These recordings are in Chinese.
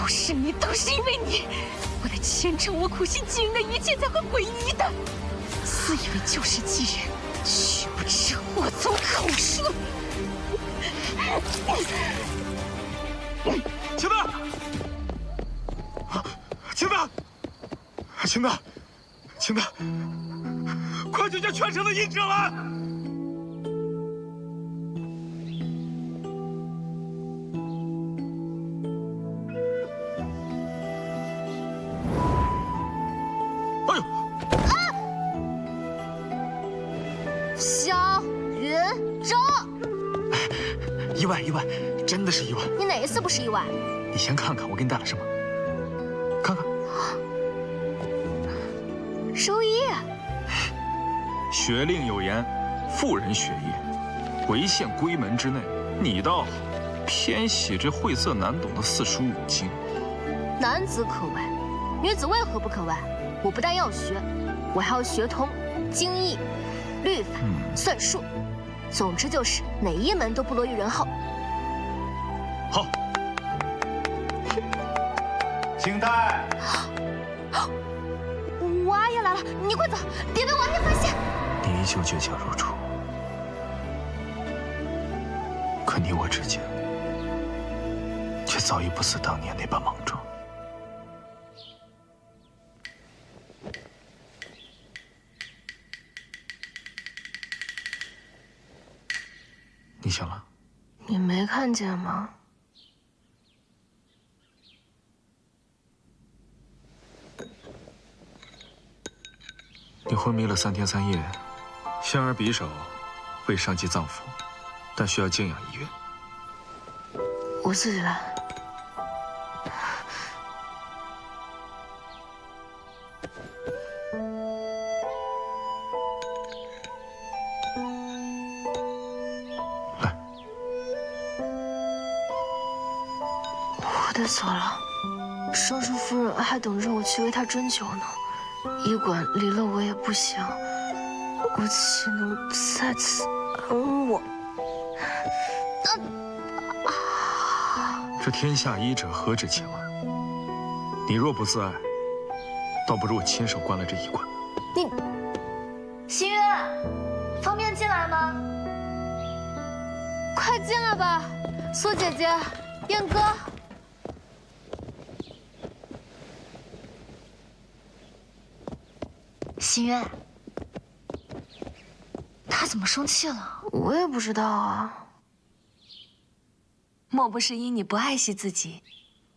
都是你，都是因为你，我的前程，我苦心经营的一切才会毁于一旦。自以为救世济人，却不知祸从口出。青子，青子，青子，青子，快去叫全城的医者来！哎呦！萧云舟，意外，意外，真的是意外。你哪一次不是意外？你先看看我给你带了什么，看看。周一，学令有言，妇人学业，唯限闺门之内。你倒好，偏喜这晦涩难懂的四书五经。男子可为，女子为何不可为？我不但要学，我还要学通经义、律法、算术，总之就是哪一门都不落于人后。好，请带。我阿爷来了，你快走，别被王爷发现。你依旧倔强如初，可你我之间，却早已不似当年那般莽撞。你醒了？你没看见吗？你昏迷了3天3夜，仙儿匕首未上及脏腑，但需要静养1月。我自己来。来，我得走了，尚书夫人还等着我去为她针灸呢。医馆离了我也不行，我岂能在此安卧？这天下医者何止千万，你若不自爱，倒不如我亲手关了这医馆。你，心月，方便进来吗？快进来吧，苏姐姐，燕哥。心月，他怎么生气了？我也不知道啊。莫不是因你不爱惜自己，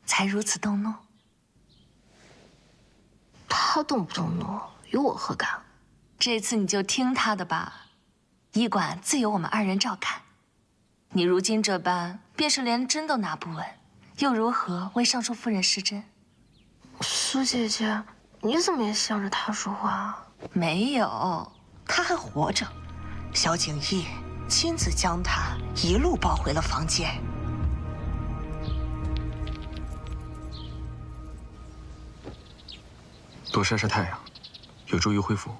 才如此动怒？他动不动怒，与我何干？这次你就听他的吧，医馆自有我们2人照看。你如今这般，便是连针都拿不稳，又如何为尚书夫人施针？苏姐姐，你怎么也向着他说话？没有，他还活着，萧景逸亲自将他一路抱回了房间。多晒晒太阳，有助于恢复。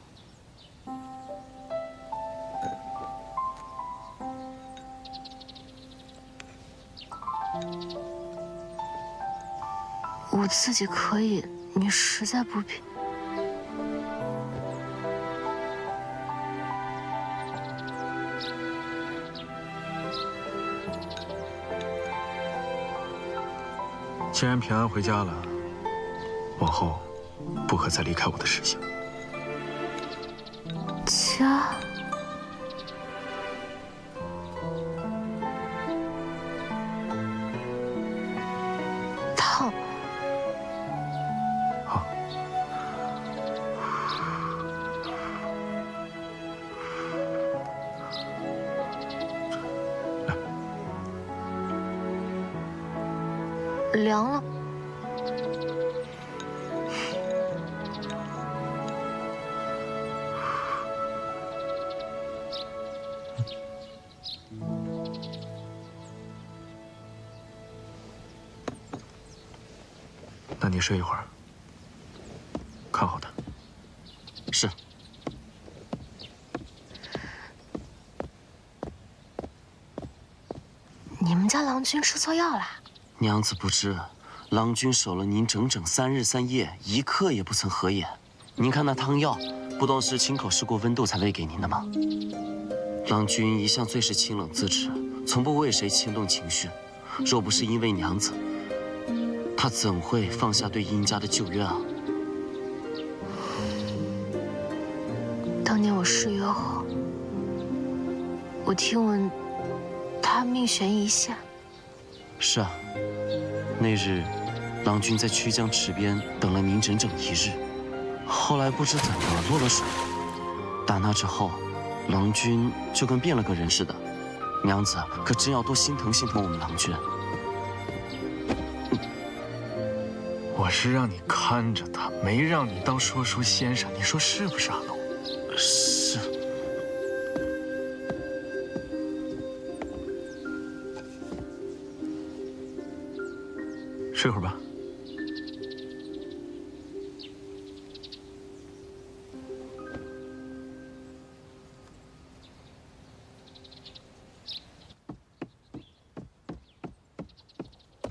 我自己可以，你实在不必。既然平安回家了，往后不可再离开我的视线。家。烫。好。来。凉了。那你睡一会儿，看好他。是。你们家郎君吃错药啦？娘子不知，郎君守了您整整3日3夜，一刻也不曾合眼。您看那汤药，不都是亲口试过温度才喂给您的吗？郎君一向最是清冷自持，从不为谁牵动情绪。若不是因为娘子，他怎会放下对殷家的旧怨啊？当年我失约后，我听闻他命悬一线。是啊，那日，郎君在曲江池边等了您整整1日，后来不知怎么落了水。打那之后，郎君就跟变了个人似的。娘子可真要多心疼心疼我们郎君。我是让你看着他，没让你当说书先生，你说是不是阿龙？是。睡会儿吧。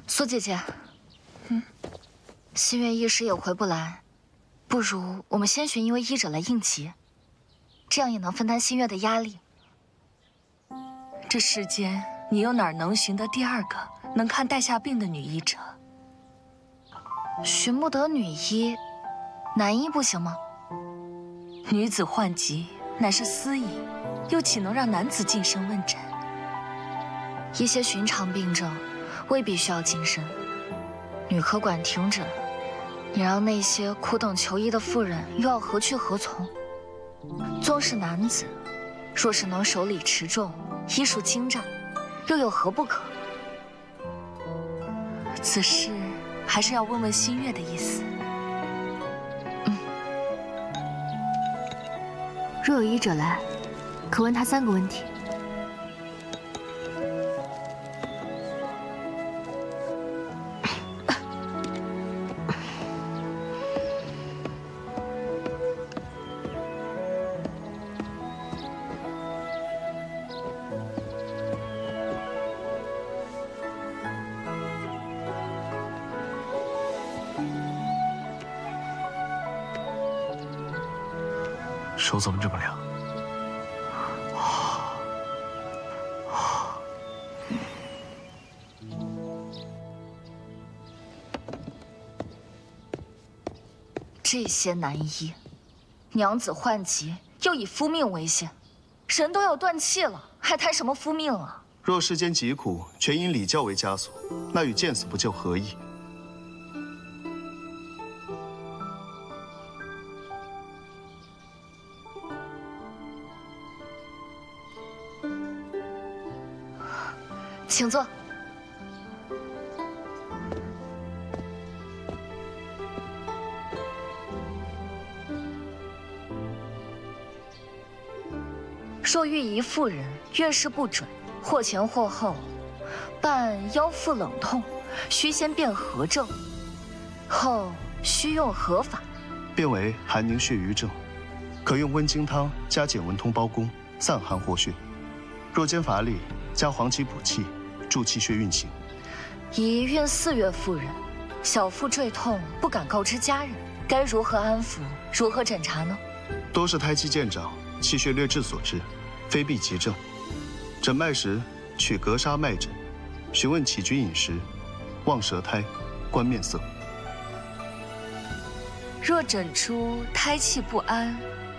苏姐姐，新月一时也回不来，不如我们先寻一位医者来应急，这样也能分担新月的压力。这世间，你又哪能寻得第2个能看带下病的女医者？寻不得女医，男医不行吗？女子患疾乃是私医，又岂能让男子近身问诊？一些寻常病症，未必需要近身。女科馆停诊，你让那些苦等求医的妇人又要何去何从？纵是男子，若是能手理持重，医术精湛，又有何不可？此事还是要问问新月的意思。若有医者来，可问他3个问题。手怎么这么凉？这些男医，娘子患疾，又以夫命为先，人都要断气了，还谈什么夫命啊？若世间疾苦全因礼教为枷锁，那与见死不救何异？请坐。若遇一妇人月事不准，或前或后，伴腰腹冷痛，须先辨何症，后需用何法？变为寒凝血瘀症，可用温经汤加减温通包公，散寒活血；若兼乏力，加黄芪补气，助气血运行。宜孕4月妇人，小腹坠痛，不敢告知家人，该如何安抚？如何诊查呢？多是胎气渐长，气血略滞所致，非必急症。诊脉时，取格纱脉诊，询问起居饮食，望舌苔，观面色。若诊出胎气不安，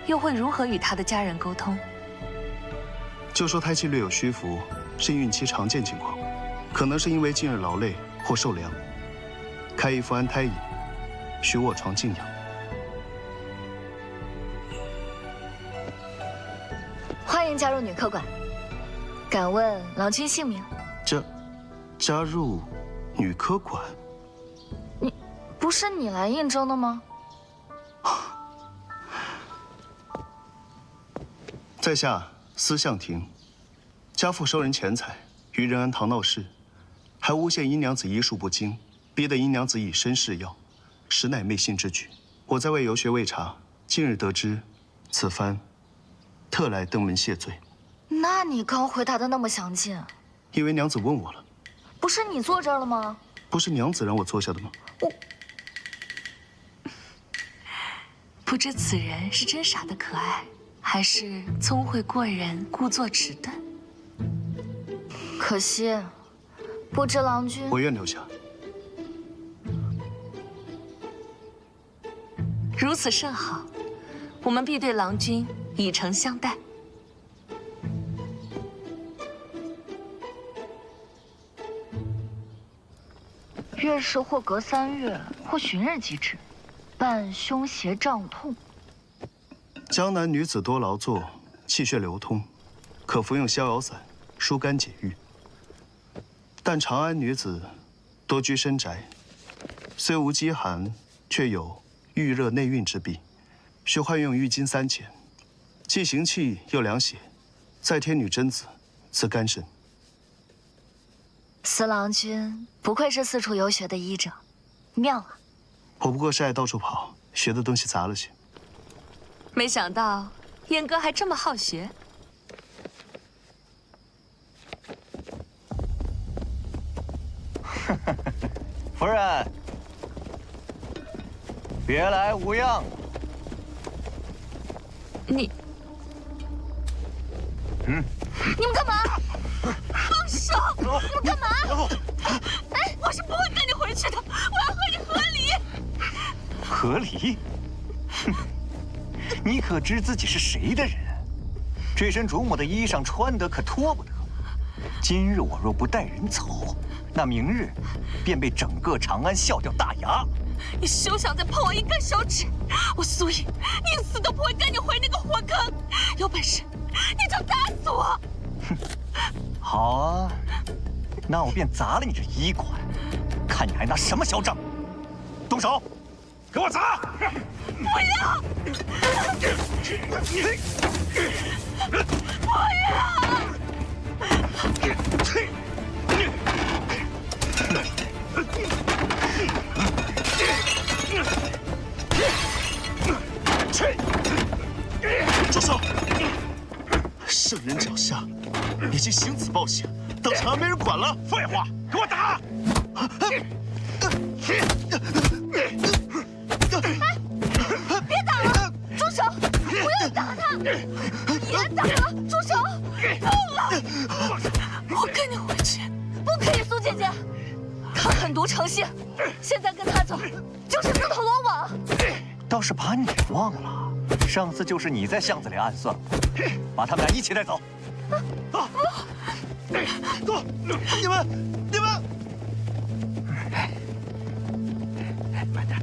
又会如何与他的家人沟通？就说胎气略有虚浮，是孕期常见情况，可能是因为近日劳累或受凉。开一副安胎饮，许卧床静养。欢迎加入女科馆。敢问郎君姓名？加入女科馆？不是你来应征的吗？在下司向庭，家父收人钱财，于仁安堂闹事，还诬陷殷娘子医术不精，逼得殷娘子以身试药，实乃昧信之举。我在外游学未察，近日得知此番，特来登门谢罪。那你刚回答的那么详尽，因为娘子问我了。不是你坐这儿了吗？不是娘子让我坐下的吗？不知此人是真傻的可爱，还是聪慧过人，故作迟钝？可惜，不知郎君。我愿留下。如此甚好，我们必对郎君以诚相待。月事或隔3月，或旬日即至，伴胸胁胀痛。江南女子多劳作，气血流通，可服用逍遥散，疏肝解郁。但长安女子多居深宅，虽无饥寒，却有预热内蕴之弊，需换用郁金3钱，既行气又凉血，再添女贞子，滋肝肾。司郎君不愧是四处游学的医者，妙啊！我不过是爱到处跑，学的东西杂了些。没想到燕哥还这么好学。夫人，别来无恙。你们干嘛？放手！你们干嘛？哎，我是不会跟你回去的，我要和你和离。和离？哼！你可知自己是谁的人？这身主母的衣裳穿得可脱不得。今日我若不带人走，那明日便被整个长安笑掉大牙。你休想再碰我一根手指！我苏影宁死都不会跟你回那个火坑。有本事你就打死我！哼，好啊，那我便砸了你这医馆，看你还拿什么嚣张！动手，给我砸！不要！不要！住手！圣人脚下，已经行此暴行，等长安没人管了。废话，给我打！别打了，住手！不要打他！别打了，住手！够了！我跟你回去。不可以，苏姐姐，他狠毒成性，现在跟他走就是自投罗网。倒是把你忘了。上次就是你在巷子里暗算我，把他们俩一起带走。走，走，你们，慢点。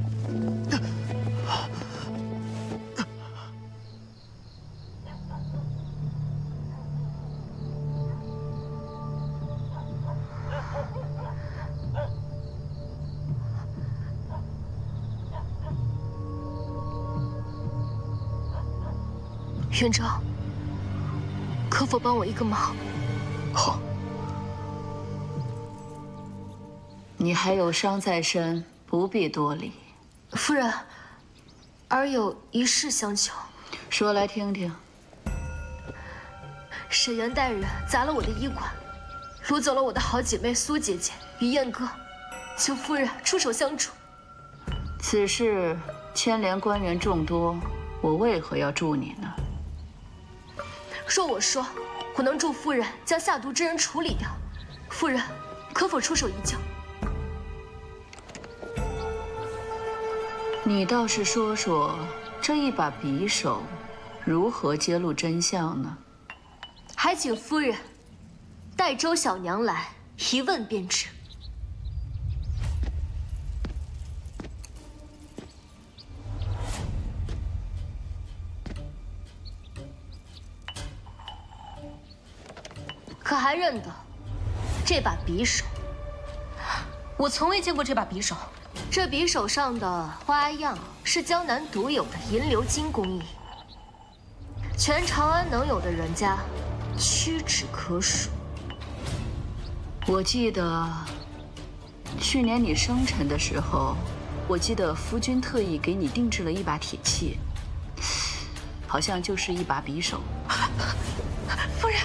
元昭，可否帮我一个忙？好。你还有伤在身，不必多礼。夫人，儿有一事相求。说来听听。沈园带人砸了我的医馆，掳走了我的好姐妹苏姐姐与燕哥，求夫人出手相助。此事牵连官员众多，我为何要助你呢？若我说我能助夫人将下毒之人处理掉，夫人可否出手一救？你倒是说说，这一把匕首如何揭露真相呢？还请夫人带周小娘来一问便知。可还认得这把匕首？我从未见过这把匕首。这匕首上的花样是江南独有的银鎏金工艺，全长安能有的人家屈指可数。我记得去年你生辰的时候，我记得夫君特意给你定制了一把铁器，好像就是一把匕首。夫人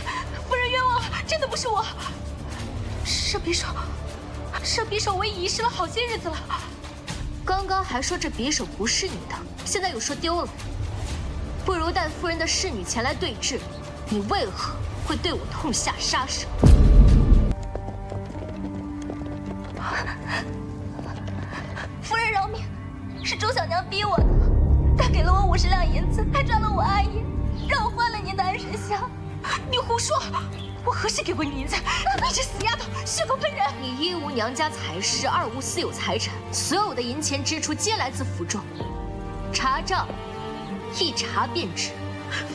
冤枉了，真的不是我，是匕首，这匕首我已遗失了好些日子了。刚刚还说这匕首不是你的，现在又说丢了。不如带夫人的侍女前来对质，你为何会对我痛下杀手？夫人饶命，是周小娘逼我的，她给了我50两银子，还抓了我阿爷，让我换了您的安神香。你胡说！我何时给过你银子？你这死丫头，血口喷人！你一无娘家财势，二无私有财产，所有的银钱支出皆来自府中。查账，一查便知。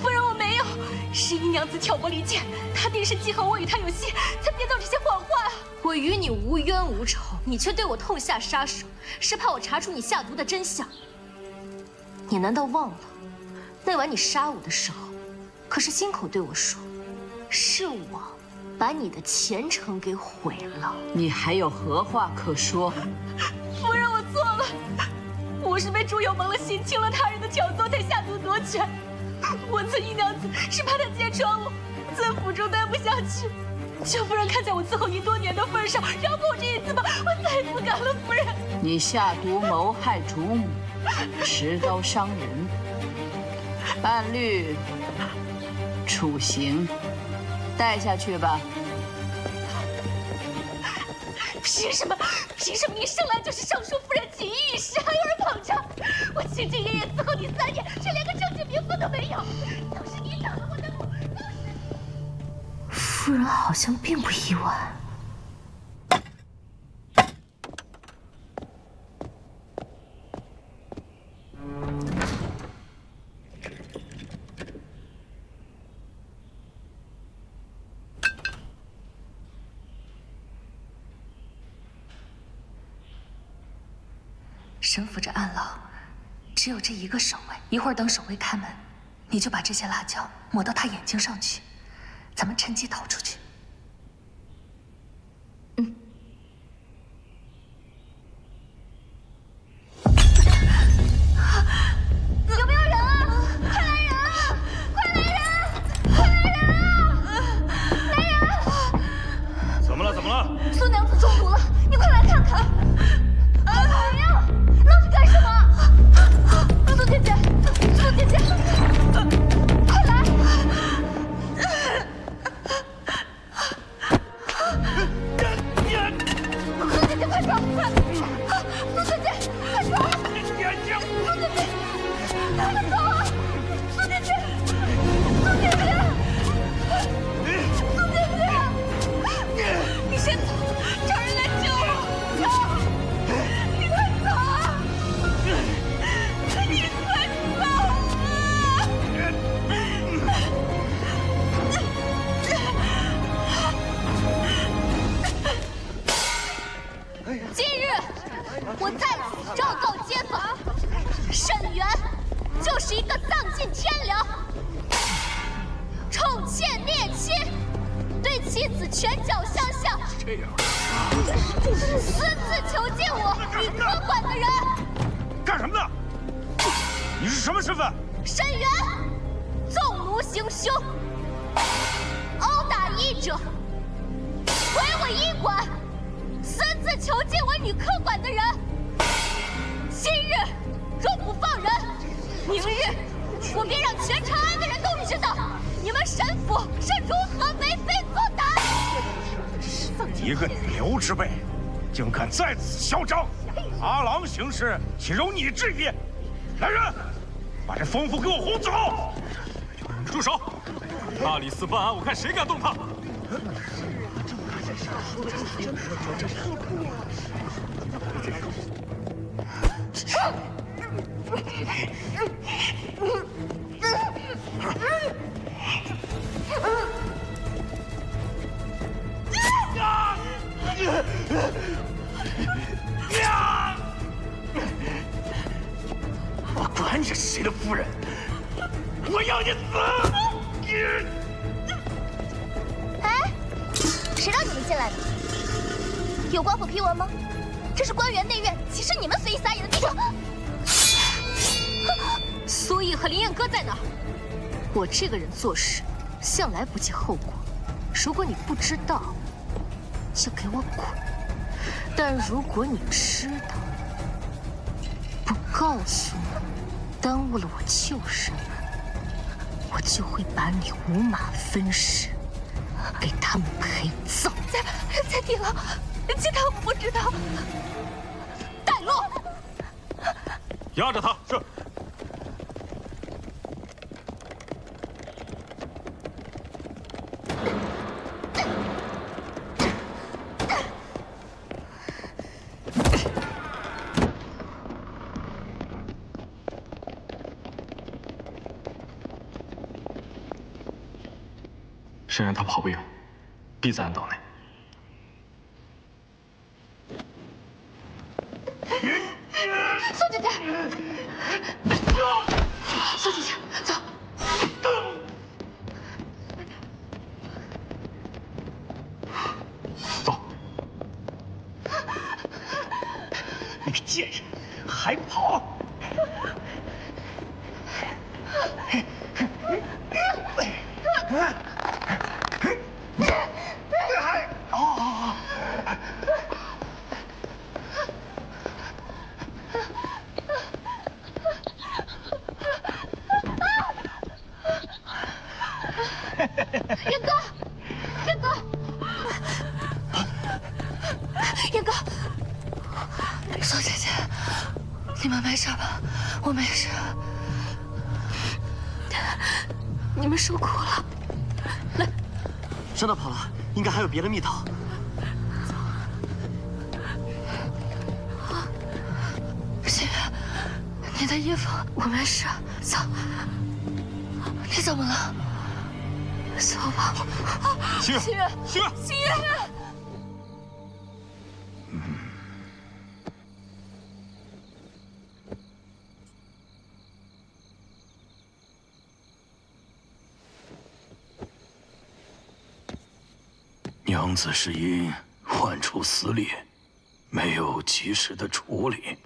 夫人，我没有，是姨娘子挑拨离间，她定是记恨我与她有戏，才编造这些谎话。我与你无冤无仇，你却对我痛下杀手，是怕我查出你下毒的真相。你难道忘了，那晚你杀我的时候，可是亲口对我说，是我把你的前程给毁了。你还有何话可说？夫人，我错了，我是被朱友蒙了心，听了他人的挑唆，才下毒夺权。我做姨娘子是怕他揭穿我，在府中待不下去。求夫人看在我伺候您多年的份上，饶过我这一次吧，我再也不敢了。夫人，你下毒谋害主母，持刀伤人，按律处刑，带下去吧。凭什么？凭什么你生来就是尚书夫人锦衣玉食，还有人捧着？我兢兢业业伺候你3年，却连个正经名分都没有。要是你挡了我的路，夫人好像并不意外。沈府这暗牢只有这一个守卫，一会儿等守卫开门，你就把这些辣椒抹到他眼睛上去，咱们趁机逃出去。有没有人啊？快来人啊！快来人！快来人啊！来人！怎么了？怎么了？苏娘子中毒了，你快来看看！来呀！愣着干什么？苏姐姐，苏姐姐，快来！苏姐姐，快走！苏姐姐，快走！苏姐姐，快走啊！苏姐姐，苏姐姐，苏姐姐，你先走，找人来救我！走！你快走啊！你快走啊！今日我在此昭告街坊，沈园就是一个丧尽天良、宠妾孽妻，对妻子拳脚相向，私自囚禁我女科馆的人。干什么的？你是什么身份？沈园纵奴行凶，殴打医者，毁我医馆，私自囚禁我女科馆的人。今日若不放人，明日我便让全长安的人都知道你们沈府是如何为非作歹。一个女流之辈，竟敢在此嚣张！阿郎行事，岂容你质疑？来人，把这疯妇给我轰走！住手！大理寺办案，我看谁敢动他！我管你是谁的夫人，我要你死！哎，谁让你们进来的？有官府批文吗？这是官员内院，岂是你们随意撒野的地方？苏毅和林彦哥在哪儿？我这个人做事向来不计后果，如果你不知道，就给我滚！但如果你知道，不告诉我，耽误了我救人，我就会把你五马分尸，给他们陪葬。在地牢，其他我不知道。带路，压着他。是。沈然他跑不远，必在暗道内。苏姐姐，苏姐姐，走。走。你个贱人，还不跑！燕哥，燕哥，燕哥，苏姐姐，你们没事吧？我没事。你们受苦了。来，山道跑了，应该还有别的密道。心月，你的衣服我没事，走。你怎么了？走吧。心月，心月，心月，心月。娘子是因患处撕裂，没有及时的处理，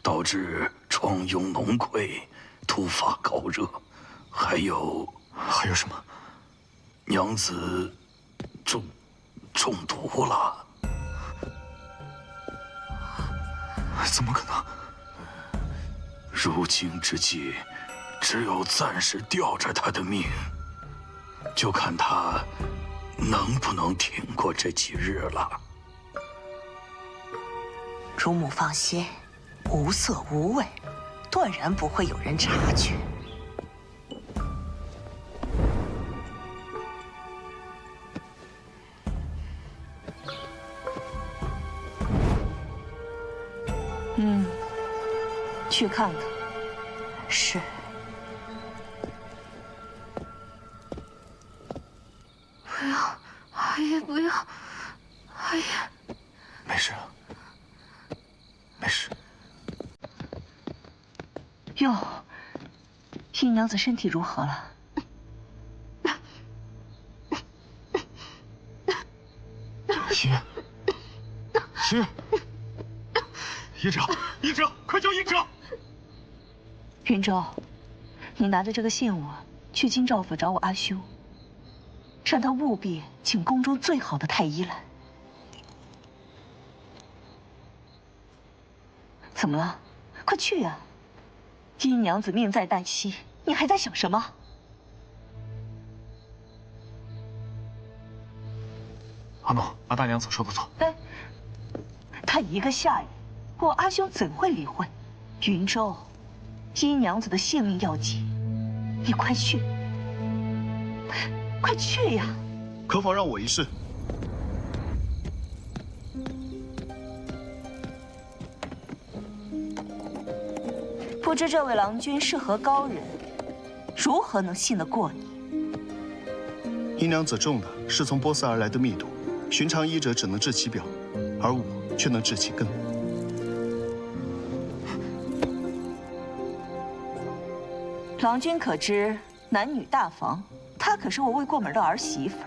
导致疮痈脓溃、突发高热，还有什么？娘子中毒了。怎么可能？如今之计，只有暂时吊着她的命，就看她能不能挺过这几日了。主母放心，无色无味，断然不会有人察觉。去看看。是。不要，阿爷不要，阿爷。没事，没事。哟，姨娘子身体如何了？心月，心月，医者，医者，快叫医者！云州，你拿着这个信物去京兆府找我阿兄，让他务必请宫中最好的太医来。怎么了？快去呀！姨娘子命在旦夕，你还在想什么？阿诺，阿大娘子说的错。哎，她一个下人，我阿兄怎会理会？云州，姨娘子的性命要紧，你快去，快去呀！可否让我一试？不知这位郎君是何高人，如何能信得过你？姨娘子中的是从波斯而来的密毒，寻常医者只能治其表，而我却能治其根。郎君可知男女大防？她可是我未过门的儿媳妇，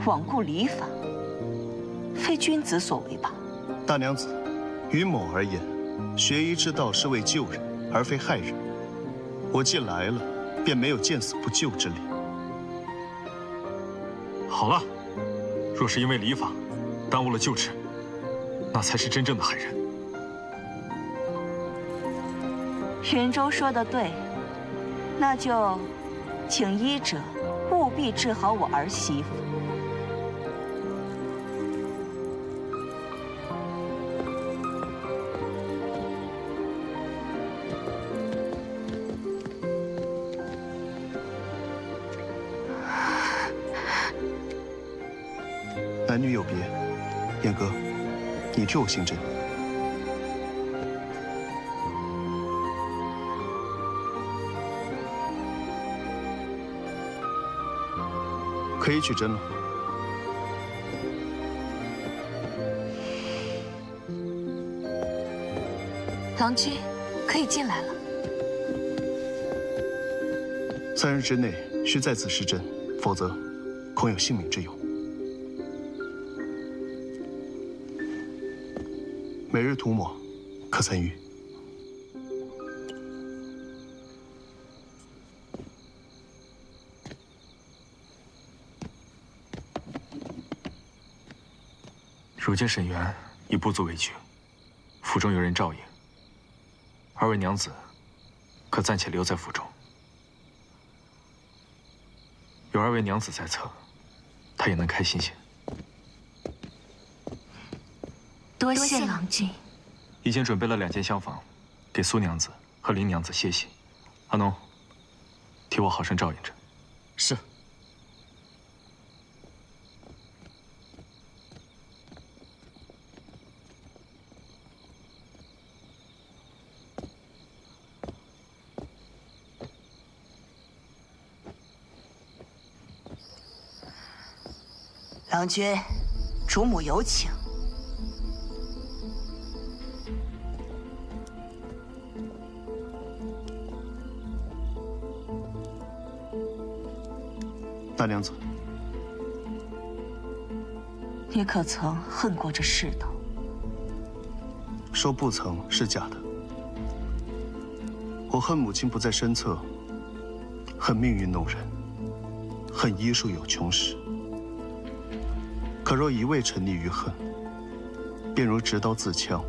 罔顾礼法，非君子所为吧？大娘子，于某而言，学医之道是为救人，而非害人。我既来了，便没有见死不救之理。好了，若是因为礼法耽误了救治，那才是真正的害人。云州说的对，那就请医者务必治好我儿媳妇。男女有别，燕哥，你替我行针。可以取针了。郎君，可以进来了。3日之内需在此施针，否则恐有性命之忧。每日涂抹，可参与。如今沈园已不足为惧，府中有人照应。2位娘子可暂且留在府中。有2位娘子在侧，他也能开心些。多谢郎君。已经准备了2间厢房，给苏娘子和林娘子歇息。阿农，替我好生照应着。是。郎君，主母有请。大娘子，你可曾恨过这世道？说不曾是假的。我恨母亲不在身侧，恨命运弄人，恨医术有穷时。可若一味沉溺于恨，便如执刀自枪，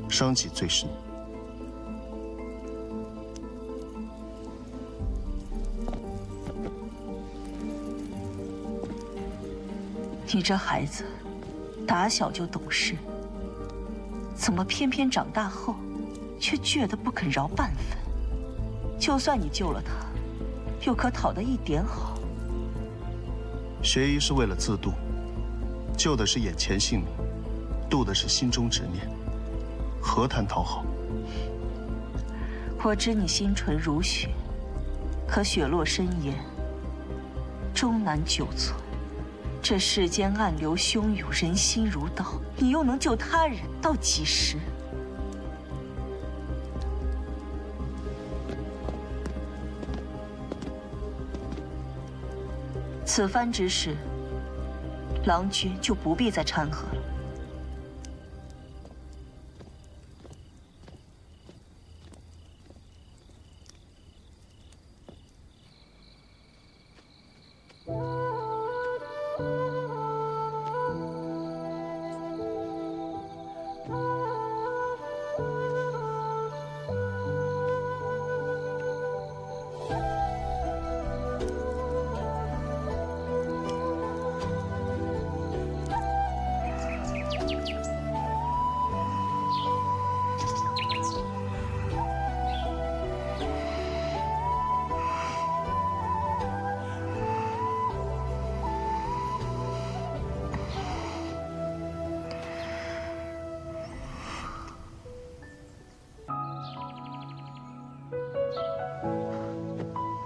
伤己最深。你这孩子，打小就懂事，怎么偏偏长大后，却倔得不肯饶半分？就算你救了他，又可讨得一点好？学医是为了自渡，救的是眼前性命，渡的是心中执念，何谈讨好？我知你心纯如雪，可雪落深渊，终难久存。这世间暗流汹涌，人心如刀，你又能救他人到几时？此番之事，郎君就不必再掺和了。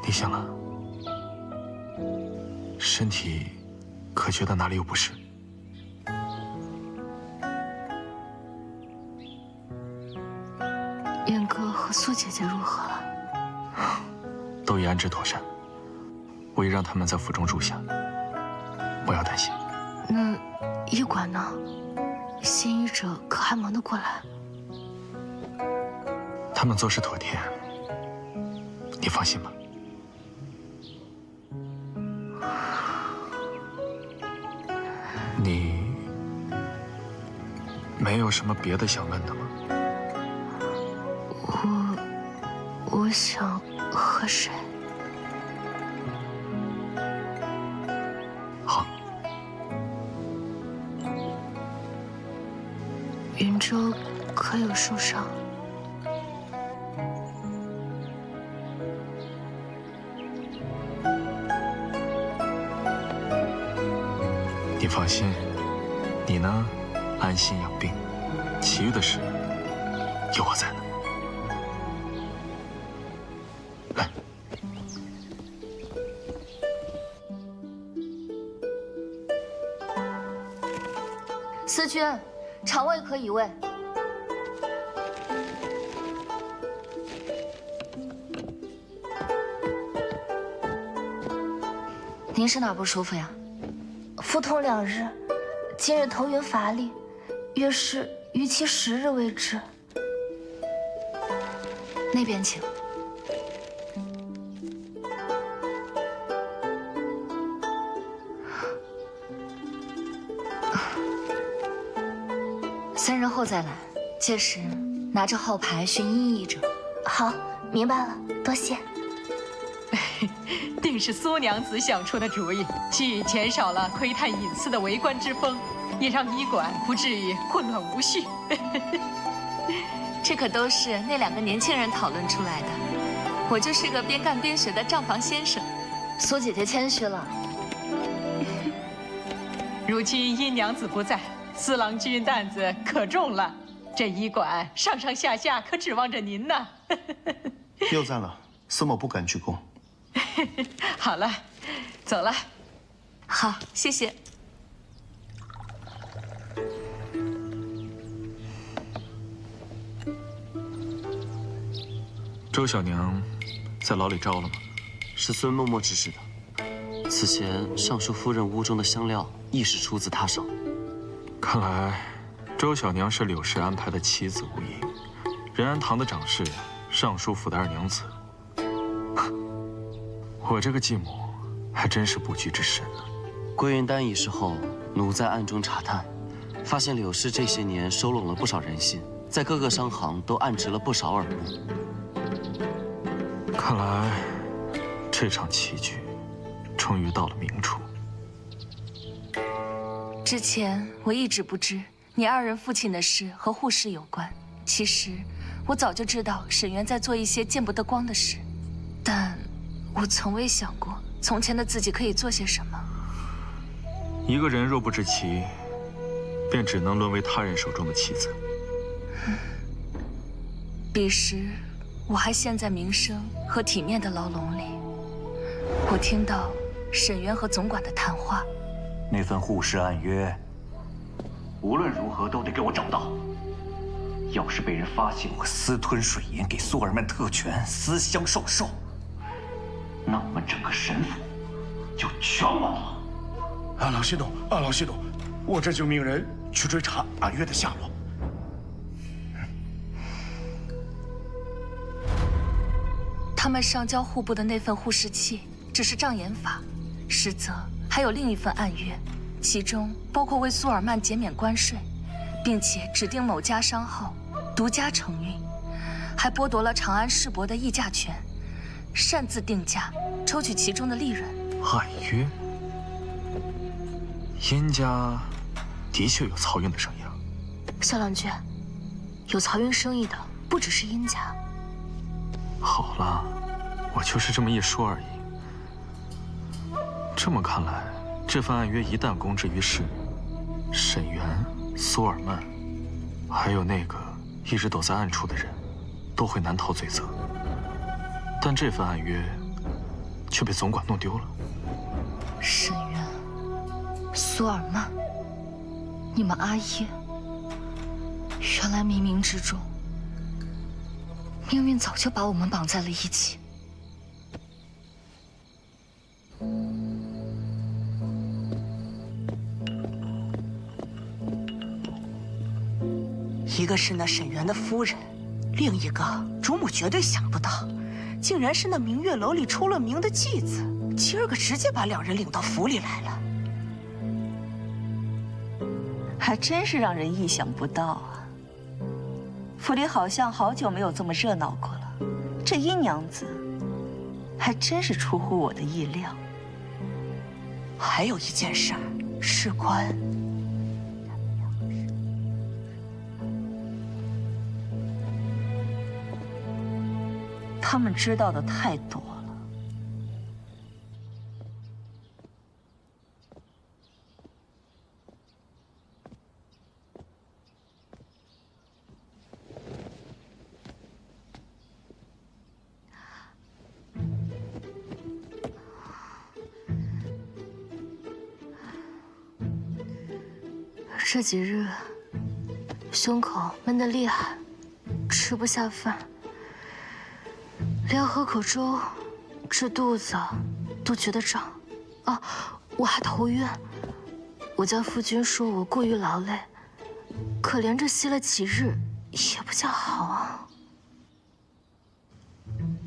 你醒了，身体可觉得哪里有不适？燕哥和苏姐姐如何了？都已安置妥善，我已让他们在府中住下，不要担心。那医馆呢？新医者可还忙得过来？他们做事妥帖，你放心吧。没有什么别的想问的吗？我想和谁？好。云舟可有受伤？你放心，你呢，安心养病，其余的事有我在呢。来，司君，肠胃可移位。您是哪儿不舒服呀？腹痛2日，今日头晕乏力，约是逾期10日为止。那边请。3日后再来，届时拿着号牌寻医医者。好，明白了，多谢。定是苏娘子想出的主意，既减少了窥探隐私的为官之风，也让医馆不至于混乱无序。这可都是那2个年轻人讨论出来的。我就是个边干边学的账房先生。苏姐姐谦虚了。如今殷娘子不在，司郎君担子可重了。这医馆上上下下可指望着您呢。又赞了，司某不敢居功。好了，走了。好，谢谢。周小娘在牢里招了吗？是孙嬷嬷指使的。此前尚书夫人屋中的香料亦是出自她手。看来周小娘是柳氏安排的妻子无疑。仁安堂的长侍，尚书府的2娘子。我这个继母还真是不拘之深呢。归云丹一事后，奴在暗中查探，发现柳氏这些年收拢了不少人心，在各个商行都暗植了不少耳目。看来这场棋局终于到了明处。之前我一直不知你2人父亲的事和护氏有关，其实我早就知道沈渊在做一些见不得光的事，但我从未想过从前的自己可以做些什么。一个人若不知棋，便只能沦为他人手中的棋子。彼时我还陷在名声和体面的牢笼里，我听到沈渊和总管的谈话。那份护氏暗约，无论如何都得给我找到。要是被人发现我私吞水银给苏尔曼特权，私相授受，那我们整个神府就全完了。老西董，老西董，我这就命人去追查暗约的下落。他们上交户部的那份护氏契只是障眼法，实则还有另一份暗约，其中包括为苏尔曼减免关税，并且指定某家商号独家承运，还剥夺了长安世伯的议价权，擅自定价，抽取其中的利润。暗约？殷家的确有漕运的生意啊。萧郎君，有漕运生意的不只是殷家。好了，我就是这么一说而已。这么看来，这份暗约一旦公之于世，沈渊、苏尔曼，还有那个一直躲在暗处的人，都会难逃罪责。但这份暗约却被总管弄丢了。沈渊、苏尔曼，你们阿耶，原来冥冥之中，命运早就把我们绑在了一起。一个是那沈渊的夫人，另一个主母绝对想不到，竟然是那明月楼里出了名的继子。今儿个直接把2人领到府里来了。还真是让人意想不到啊！府里好像好久没有这么热闹过了。这殷娘子，还真是出乎我的意料。还有一件事儿，事关他们知道的太多了。这几日胸口闷得厉害，吃不下饭，连喝口粥治肚子都觉得胀。啊，我还头晕。我家夫君说我过于劳累，可连着歇了几日也不叫好啊。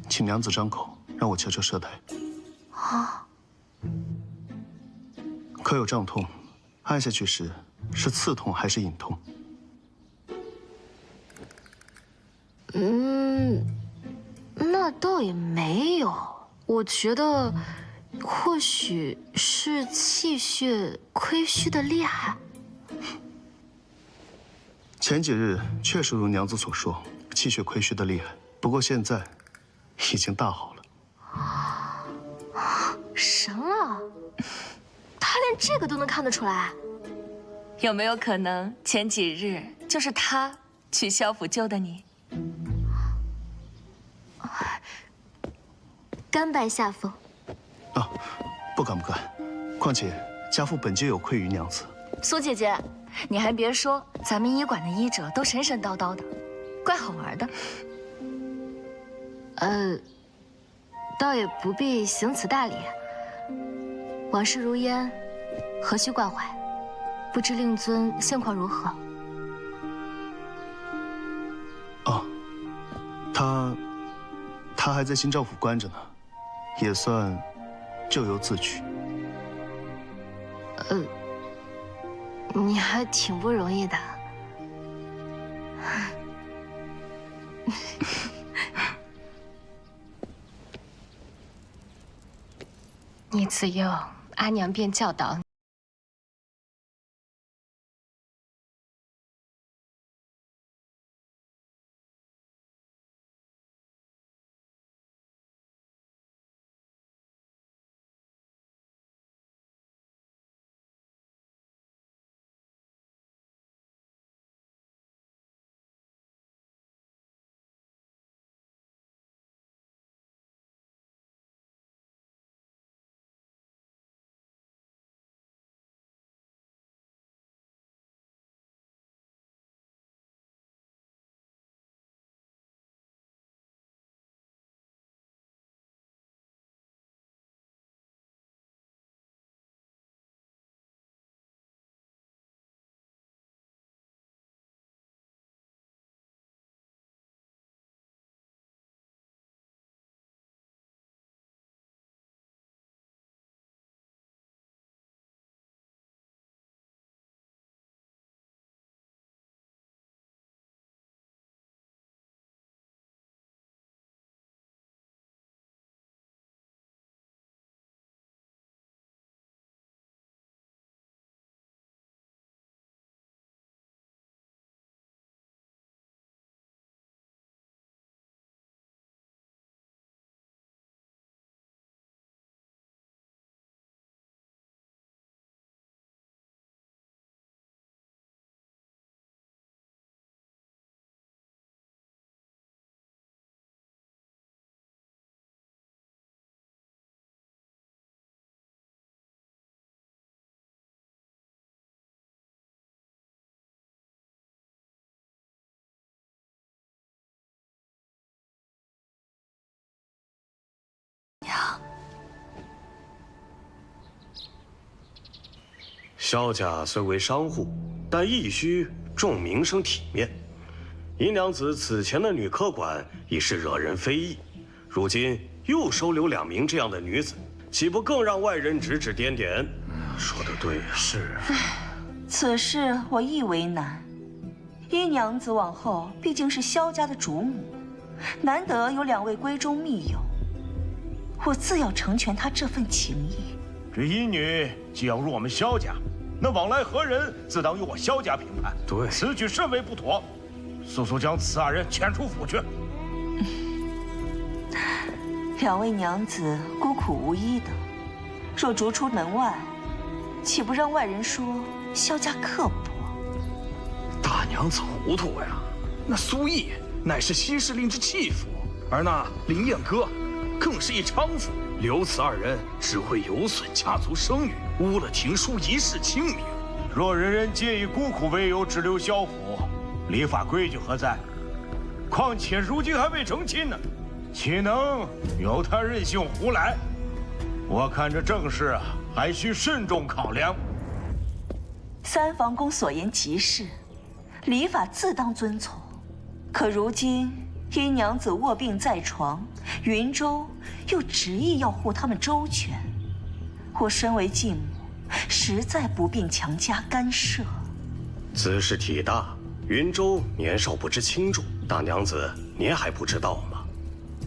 请娘子张口，让我瞧瞧舌苔。啊，可有胀痛？按下去时是刺痛还是隐痛？那倒也没有。我觉得，或许是气血亏虚的厉害。前几日确实如娘子所说，气血亏虚的厉害。不过现在，已经大好了。神了！他连这个都能看得出来。有没有可能前几日就是他去萧府救的你？甘拜下风。啊，不敢不敢。况且家父本就有愧于娘子。苏姐姐，你还别说，咱们医馆的医者都神神叨叨的，怪好玩的。倒也不必行此大礼。往事如烟，何须挂怀？不知令尊现况如何？哦，他还在新赵府关着呢，也算咎由自取。你还挺不容易的。你自幼，阿娘便教导你。萧家虽为商户，但亦须重名声体面。殷娘子此前的女科管已是惹人非议，如今又收留2名这样的女子，岂不更让外人指指点点？说得对呀。是。此事我亦为难。依娘子往后毕竟是萧家的主母，难得有2位闺中密友，我自要成全她这份情谊。这一女既要入我们萧家，那往来何人，自当由我萧家评判。对，此举甚为不妥，速速将此2人遣出府去。2位娘子孤苦无依的，若逐出门外，岂不让外人说萧家刻薄？大娘子糊涂呀！那苏毅乃是西市令之弃妇，而那林彦哥更是一娼妇，留此2人只会有损家族声誉，污了廷书一世清名。若人人皆以孤苦为由只留萧府，礼法规矩何在？况且如今还未成亲呢，岂能由他任性胡来？我看这政事还需慎重考量。三房公所言极是，礼法自当遵从。可如今因娘子卧病在床，云州又执意要护他们周全，我身为继母，实在不便强加干涉。此事体大，云州年少不知轻重，大娘子您还不知道吗？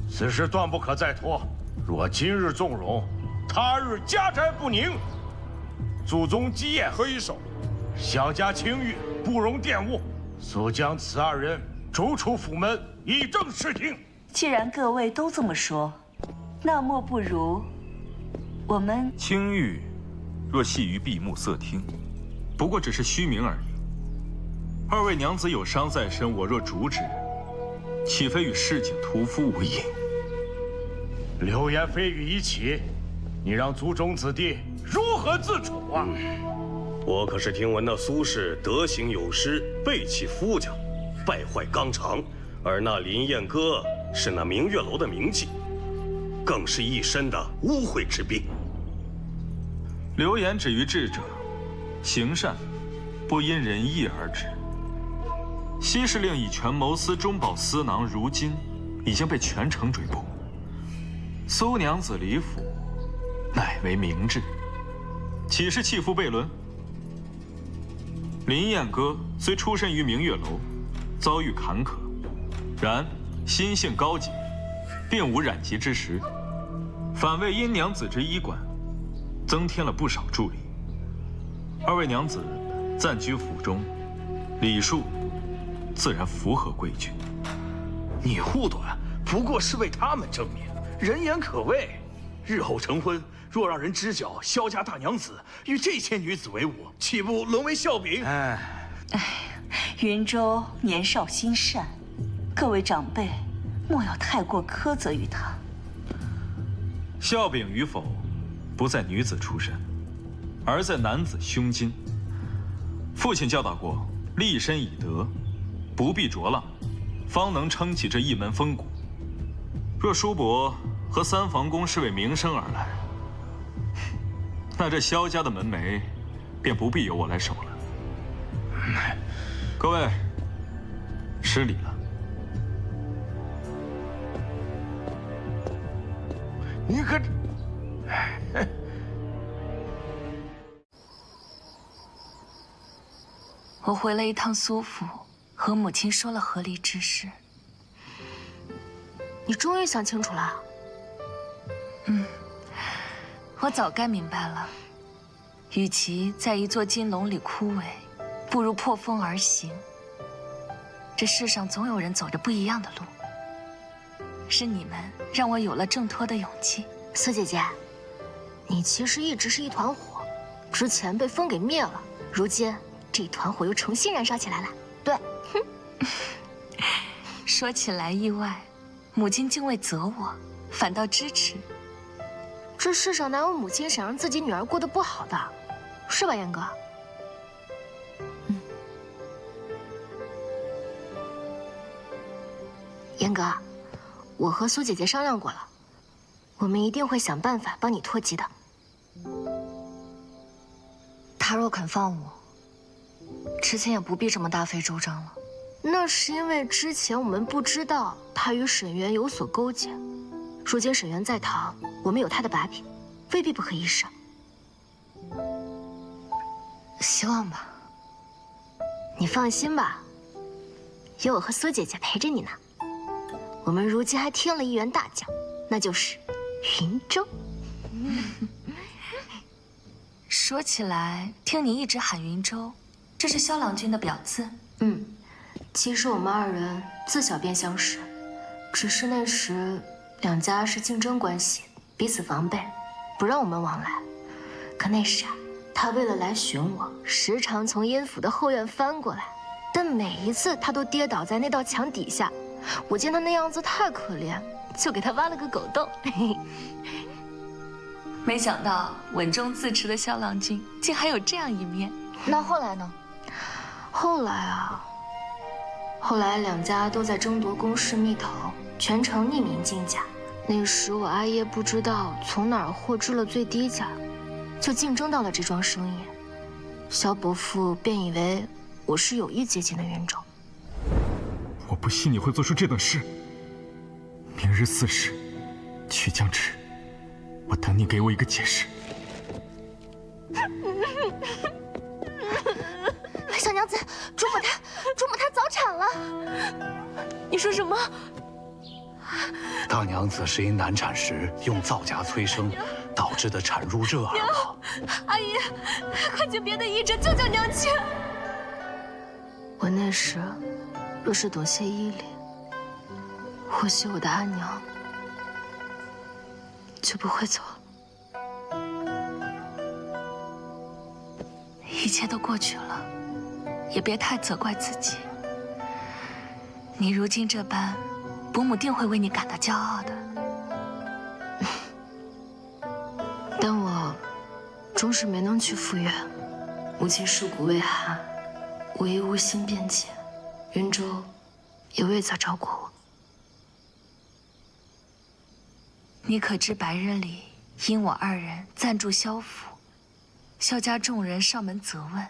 此事断不可再拖。若今日纵容，他日家宅不宁，祖宗基业何以守？萧家清誉不容玷污，速将此2人逐出府门，以正视听。既然各位都这么说，那莫不如我们清誉，若系于闭目塞听，不过只是虚名而已。2位娘子有伤在身，我若阻止，岂非与市井屠夫无异？流言蜚语已起，你让族中子弟如何自处啊？我可是听闻那苏氏德行有失，背弃夫家，败坏纲常，而那林彦哥是那明月楼的名妓，更是一身的污秽之病。流言止于智者，行善不因人意而止。西市令以权谋私，中饱私囊，如今已经被全城追捕。苏娘子李府，乃为明智，岂是弃妇悖论？林彦哥虽出身于明月楼，遭遇坎坷，然心性高洁，并无染疾之实，反为殷娘子之医馆增添了不少助力。2位娘子暂居府中，礼数自然符合规矩。你护短不过是为他们争名，人言可畏。日后成婚，若让人知晓萧家大娘子与这些女子为伍，岂不沦为笑柄？云州年少心善，各位长辈莫要太过苛责于他。笑柄与否，不在女子出身，而在男子胸襟。父亲教导过，立身以德，不必着浪，方能撑起这一门风骨。若叔伯和三房公是为名声而来，那这萧家的门楣便不必由我来守了。各位，失礼了。你可……我回了一趟苏府，和母亲说了和离之事。你终于想清楚了？我早该明白了。与其在一座金笼里枯萎，不如破风而行。这世上总有人走着不一样的路。是你们让我有了挣脱的勇气。苏姐姐，你其实一直是一团火，之前被风给灭了，如今这团火又重新燃烧起来了。对，说起来意外，母亲竟未责我，反倒支持。这世上哪有母亲想让自己女儿过得不好的，是吧，燕哥？燕哥，我和苏姐姐商量过了，我们一定会想办法帮你脱籍的。她若肯放我，之前也不必这么大费周章了。那是因为之前我们不知道她与沈渊有所勾结，如今沈渊在逃，我们有他的把柄，未必不可一试。希望吧。你放心吧，有我和苏姐姐陪着你呢。我们如今还添了一员大将，那就是云州。说起来，听你一直喊云州，这是萧郎君的表字。其实我们二人自小便相识，只是那时两家是竞争关系，彼此防备，不让我们往来。可那时啊，他为了来寻我，时常从阴府的后院翻过来，但每一次他都跌倒在那道墙底下。我见他那样子太可怜，就给他挖了个狗洞。没想到稳重自持的萧郎君竟还有这样一面。那后来呢？后来两家都在争夺宫室蜜头，全程匿名竞价。那时我阿爷不知道从哪儿获知了最低价，就竞争到了这桩生意。萧伯父便以为我是有意接近的云州。我不信你会做出这等事。明日巳时，去将至，我等你给我一个解释。小娘子，主母她早产了。你说什么？大娘子是因难产时用皂荚催生，导致的产褥热而亡。阿姨，快请别的医者救救娘亲！我那时若是懂些医理，或许我的阿娘就不会走了。一切都过去了，也别太责怪自己。你如今这般，伯母定会为你感到骄傲的。但我终是没能去赴约，母亲尸骨未寒，我亦无心辩解，云州也未曾找过我。你可知白日里因我二人暂住萧府，萧家众人上门责问，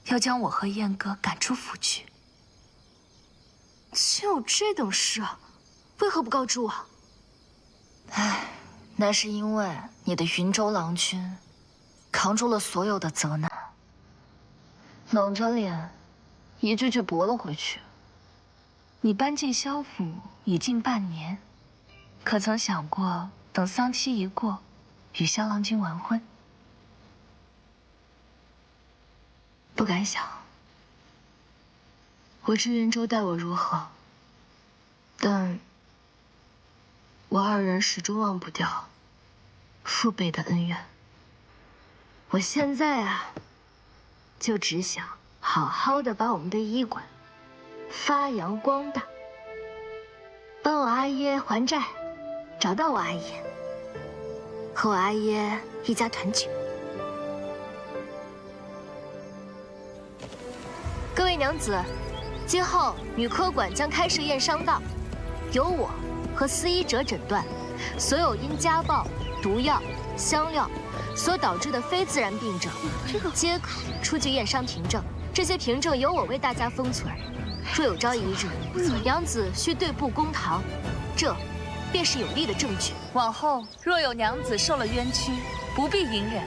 要将我和燕哥赶出府去。竟有这等事啊！为何不告知我？唉，那是因为你的云州郎君扛住了所有的责难，冷着脸一句句驳了回去。你搬进萧府已近半年，可曾想过等丧期一过，与萧郎君完婚？不敢想。我知云州待我如何，但我二人始终忘不掉父辈的恩怨。我现在啊，就只想好好的把我们的医馆发扬光大，帮我阿爷还债，找到我阿爷，和我阿爷一家团聚。各位娘子，今后女科馆将开设验伤道，由我和司医者诊断所有因家暴、毒药、香料所导致的非自然病症，皆可出具验伤凭证。这些凭证由我为大家封存。若有朝一日，娘子需对簿公堂，这便是有力的证据。往后若有娘子受了冤屈，不必隐忍，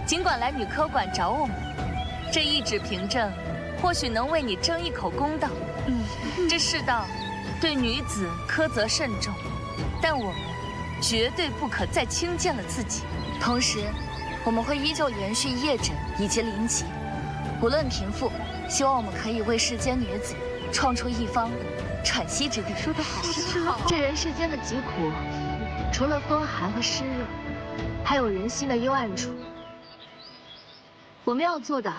尽管来女科馆找我们。这一纸凭证，或许能为你争一口公道。这世道对女子苛责甚重，但我们绝对不可再轻贱了自己。同时，我们会依旧延续夜诊以及临级，无论贫富，希望我们可以为世间女子创出一方喘息之地。说得好，这人世间的疾苦，除了风寒和湿热，还有人心的幽暗处。我们要做的，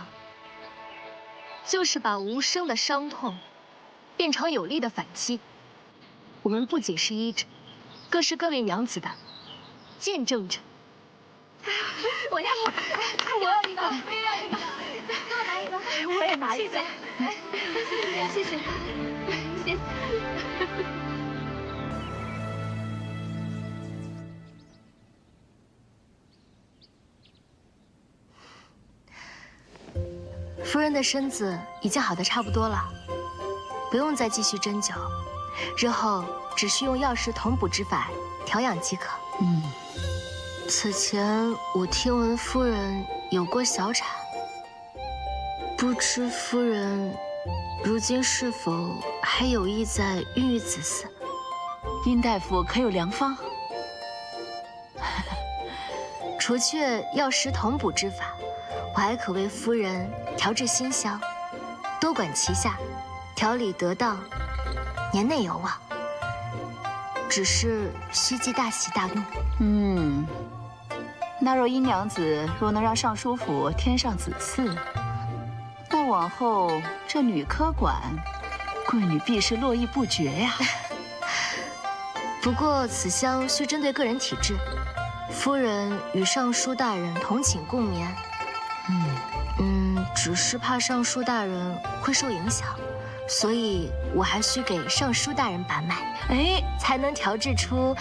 就是把无声的伤痛变成有力的反击。我们不仅是医者，更是各位娘子的见证者。我要一个，我要一个，给我拿一个，我也拿一个。谢谢，谢谢，谢谢。夫人的身子已经好的差不多了，不用再继续针灸，日后只需用药食同补之法调养即可。此前我听闻夫人有过小产，不知夫人如今是否还有意在孕育子嗣？殷大夫可有良方？除却药食同补之法，我还可为夫人调制馨香，多管齐下，调理得当，年内有望。只是须记大喜大怒。那若殷娘子若能让尚书府添上子嗣，那往后这女科馆，贵女必是络绎不绝呀。不过此香需针对个人体质，夫人与尚书大人同寝共眠。只是怕尚书大人会受影响，所以我还需给尚书大人把脉，才能调制出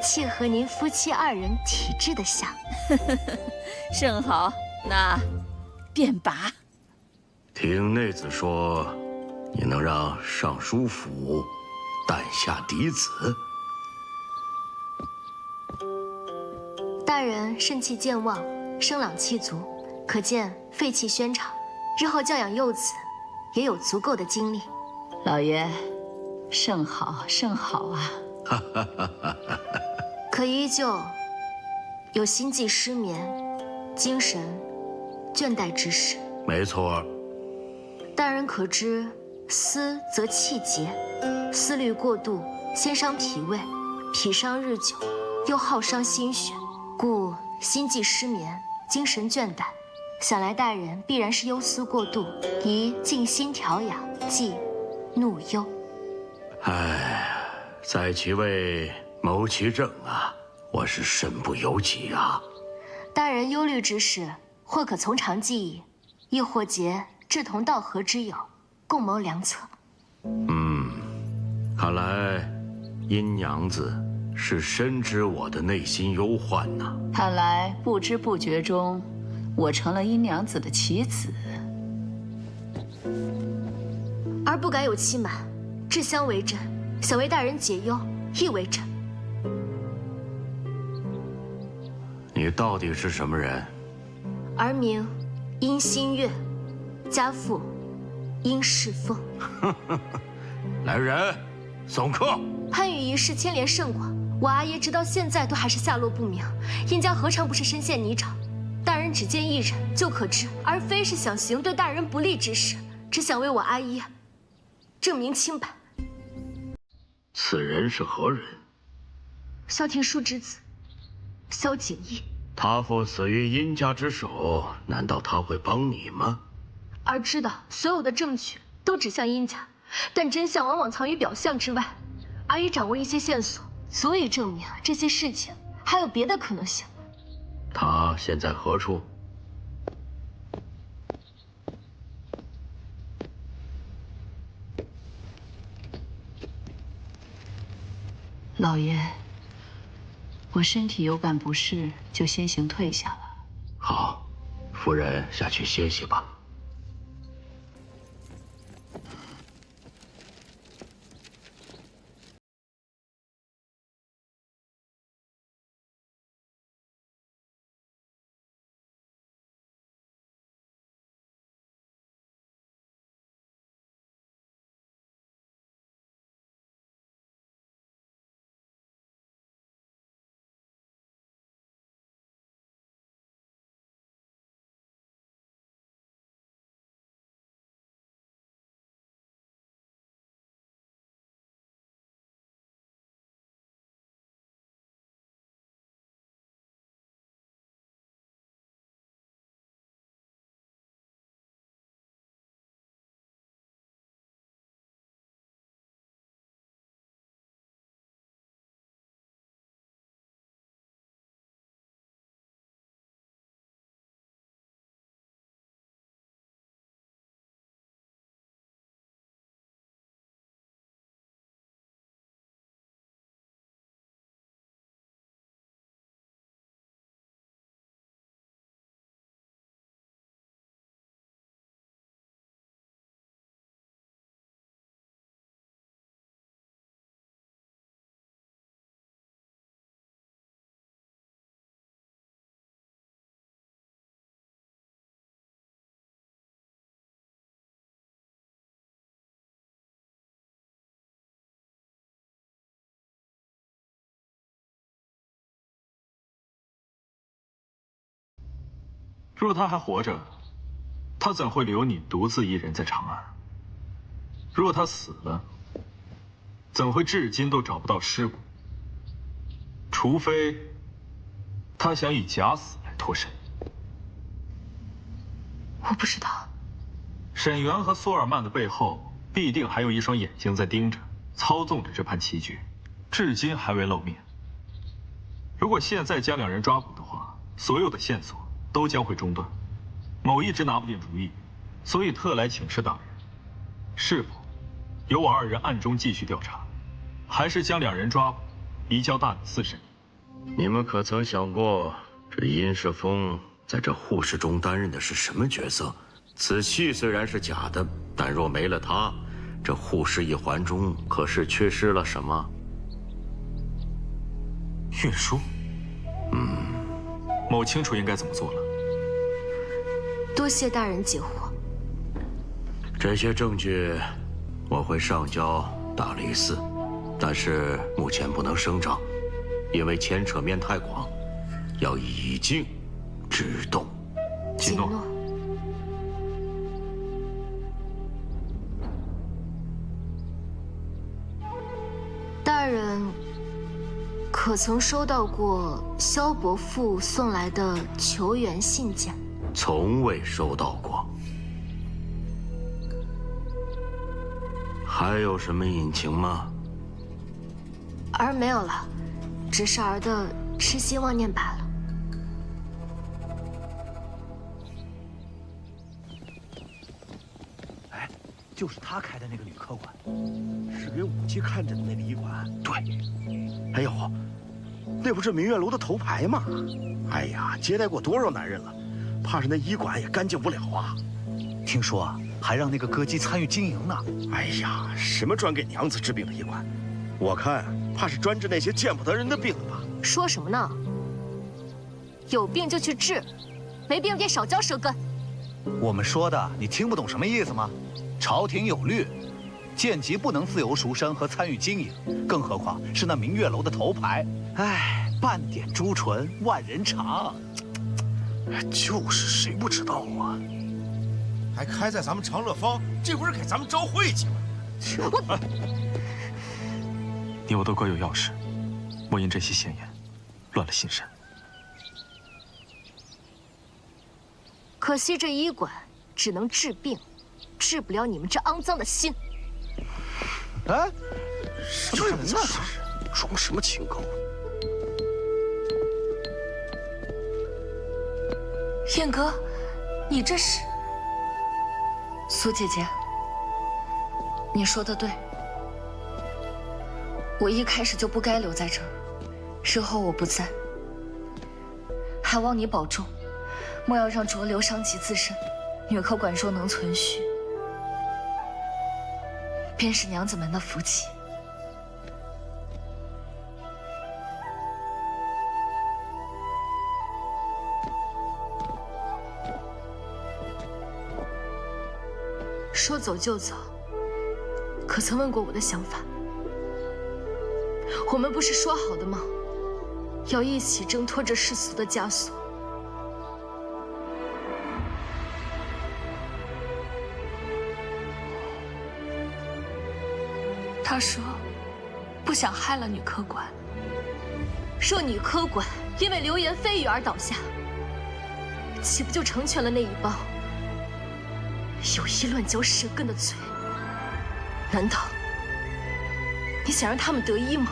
契合您夫妻二人体质的香。甚好，那便拔。听内子说，你能让尚书府诞下嫡子？大人肾气健旺，生朗气足，可见肺气宣畅，日后教养幼子也有足够的精力。老爷，甚好甚好啊！可依旧有心悸失眠、精神倦怠之时。没错。大人可知，思则气结，思虑过度先伤脾胃，脾伤日久，又耗伤心血，故心悸失眠、精神倦怠。想来大人必然是忧思过度，宜静心调养，忌怒忧。在其位谋其政啊，我是身不由己啊。大人忧虑之事，或可从长计议，亦或结志同道合之友，共谋良策。看来殷娘子是深知我的内心忧患呐。看来不知不觉中，我成了殷娘子的棋子。儿不敢有欺瞒，志相为真，想为大人解忧，亦为真。你到底是什么人？儿名殷新月，家父殷世凤。来人，送客。潘羽一事牵连甚广，我阿爷直到现在都还是下落不明。殷家何尝不是深陷泥沼？大人只见一人就可知，而非是想行对大人不利之事，只想为我阿爷证明清白。此人是何人？萧庭叔之子，萧景义。他父死于殷家之手，难道他会帮你吗？儿知道所有的证据都指向殷家，但真相往往藏于表象之外。儿已掌握一些线索，足以证明这些事情还有别的可能性。他现在何处？老爷，我身体有感不适，就先行退下了。好，夫人下去歇息吧。若他还活着，他怎会留你独自一人在长安？若他死了，怎会至今都找不到尸骨？除非他想以假死来脱身。我不知道。沈园和苏尔曼的背后，必定还有一双眼睛在盯着，操纵着这盘棋局，至今还未露面。如果现在将两人抓捕的话，所有的线索都将会中断，某一直拿不定主意，所以特来请示大人，是否由我二人暗中继续调查，还是将两人抓捕，移交大理寺审理？你们可曾想过，这殷世峰在这护士中担任的是什么角色？此器虽然是假的，但若没了他，这护士一环中可是缺失了什么？运输。某清楚应该怎么做了。多谢大人解惑。这些证据我会上交大理寺，但是目前不能声张，因为牵扯面太广，要以静制动。谨诺。大人可曾收到过萧伯父送来的求援信件？从未收到过。还有什么隐情吗？儿没有了，只是儿的痴心妄念罢了。哎，就是他开的那个女科馆，是给武姬看诊的那个医馆。对。哎呦，那不是明月楼的头牌吗？哎呀，接待过多少男人了，怕是那医馆也干净不了啊。听说啊，还让那个歌姬参与经营呢。哎呀，什么专给娘子治病的医馆？我看怕是专治那些见不得人的病吧。说什么呢？有病就去治，没病别少嚼舌根。我们说的你听不懂什么意思吗？朝廷有律，贱籍不能自由赎身和参与经营，更何况是那明月楼的头牌。哎，半点朱唇万人尝。就是谁不知道啊？还开在咱们长乐坊，这不是给咱们招晦气吗？你我都各有要事，莫因这些闲言乱了心神。可惜这医馆只能治病，治不了你们这肮脏的心。哎，什么人呢？这是装什么清高？燕哥，你这是？苏姐姐，你说的对，我一开始就不该留在这儿，日后我不在，还望你保重，莫要让浊流伤及自身。女科馆若能存续，便是娘子们的福气。说走就走，可曾问过我的想法？我们不是说好的吗？要一起挣脱这世俗的枷锁。他说，不想害了女科馆。若女科馆因为流言蜚语而倒下，岂不就成全了那一帮有意乱嚼舌根的嘴？难道你想让他们得意吗？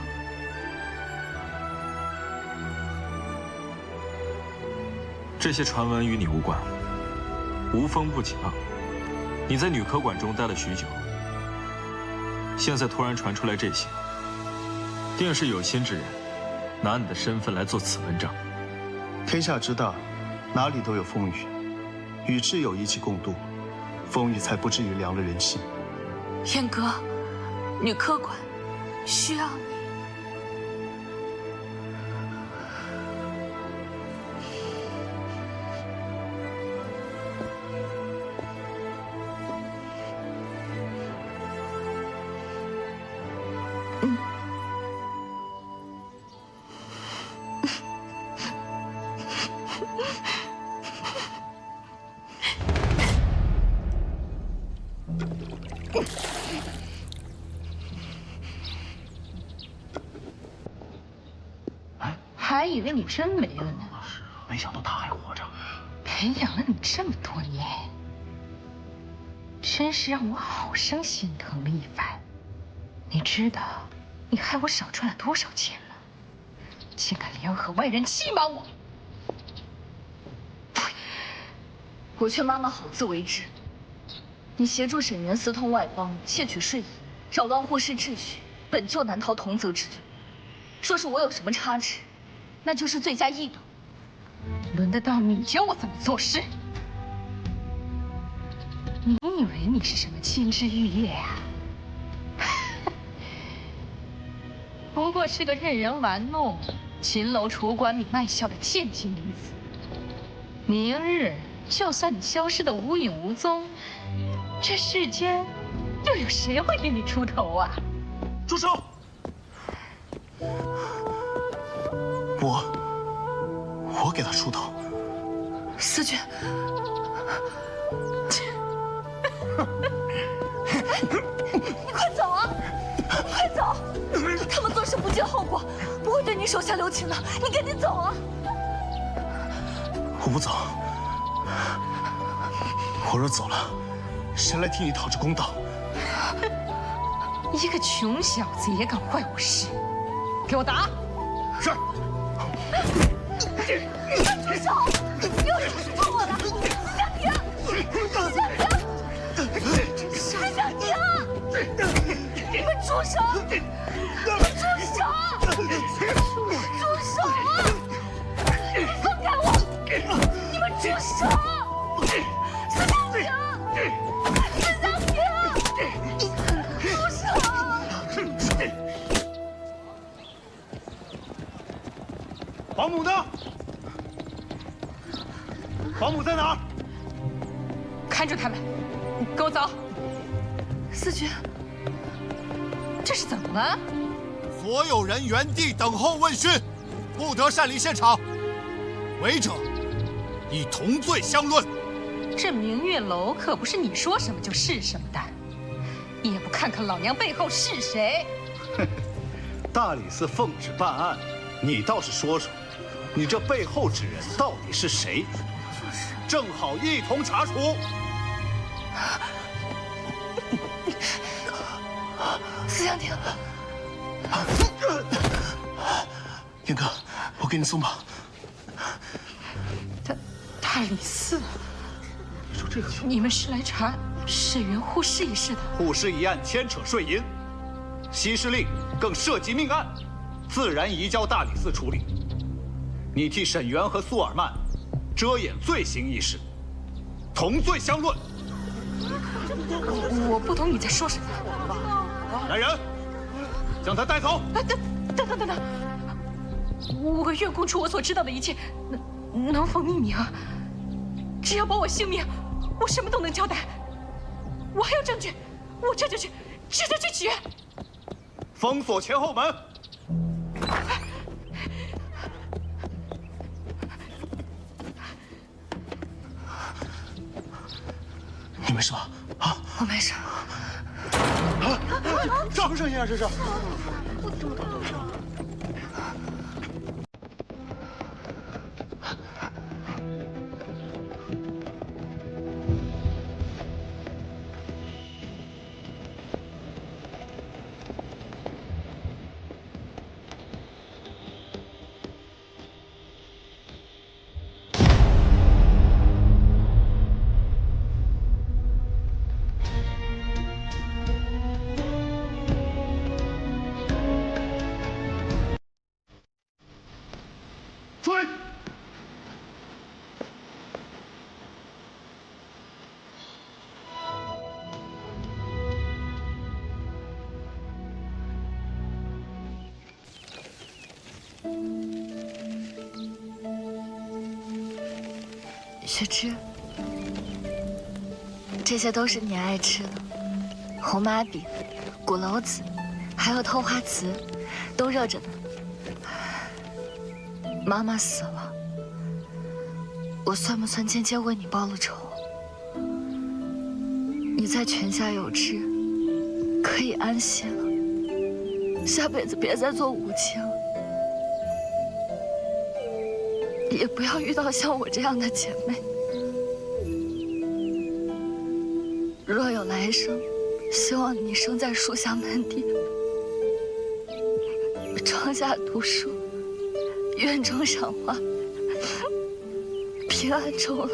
这些传闻与你无关，无风不起浪。你在女科馆中待了许久，现在突然传出来这些，定是有心之人拿你的身份来做此文章。天下之大，哪里都有风雨，与挚友一起共度，风雨才不至于凉了人心。燕哥，女科馆需要你。还以为你真没了呢。没想到他还活着。培养了你这么多年，真是让我好生心疼了一番。你知道你害我少赚了多少钱吗？竟敢联合外人欺瞒我！我劝妈妈好自为之。你协助沈园私通外邦，窃取税银，扰乱户市秩序，本就难逃同责之罪。说是我有什么差池，那就是罪加一等。轮得到你教我怎么做事？你以为你是什么金枝玉叶呀？不过是个任人玩弄、秦楼楚馆里卖笑的贱籍女子。明日就算你消失得无影无踪，这世间又有谁会给你出头啊？住手！我给他出头。思君，你快走啊！快走！他们做事不计后果，不会对你手下留情的。你赶紧走啊！我不走。我若走了，谁来替你讨这公道？一个穷小子也敢坏我事，给我打！是。住手！又是谁碰我的？思香婷！思香婷！思香婷！你们住手！住手！住手啊！放开我！你们住手！思香婷！思香婷！住手！保姆呢？保姆在哪儿？看住他们，跟我走。思君，这是怎么了？所有人原地等候问讯，不得擅离现场。违者，以同罪相论。这明月楼可不是你说什么就是什么的，也不看看老娘背后是谁。大理寺奉旨办案，你倒是说说，你这背后之人到底是谁？正好一同查处。思香婷，燕哥，我给你送吧。大理寺，你说这个你们是来查沈园护市一事的？护市一案牵扯税银，西施令更涉及命案，自然移交大理寺处理。你替沈园和苏尔曼遮掩罪行一事，同罪相论。我不懂你在说什么。来人，将他带走。等，我愿供出我所知道的一切，能否匿名？只要保我性命，我什么都能交代。我还有证据，我这就去取。封锁前后门。你没事吧？啊，我没事。什么声音啊？这是？追！雪芝，这些都是你爱吃的，红麻饼、鼓楼子，还有透花瓷，都热着呢。妈妈死了，我算不算间接为你报了仇？你在泉下有知，可以安息了，下辈子别再做无情了。也不要遇到像我这样的姐妹。若有来生，希望你生在书香门第，庄下读书，院中赏花，平安终老。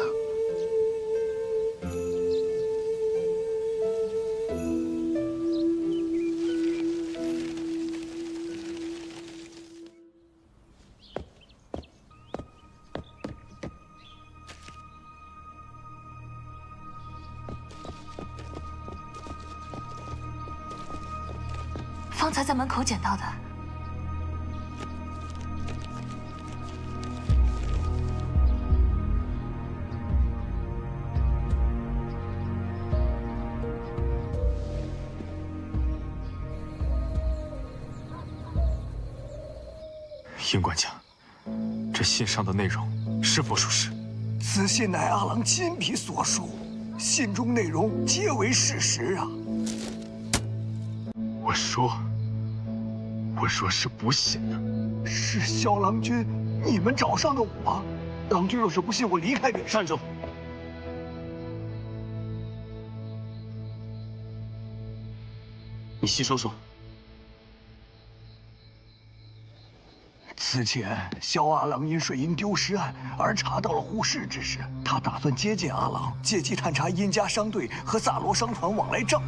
方才在门口捡到的。殷管家，这信上的内容是否属实？此信乃阿郎亲笔所书，信中内容皆为事实啊！我说是不信的。是萧郎君你们找上的我。郎君若是不信，我离开便是。站住！你细说说。此前，萧阿郎因水银丢失案而查到了护市之事，他打算接见阿郎，借机探查殷家商队和萨罗商团往来账。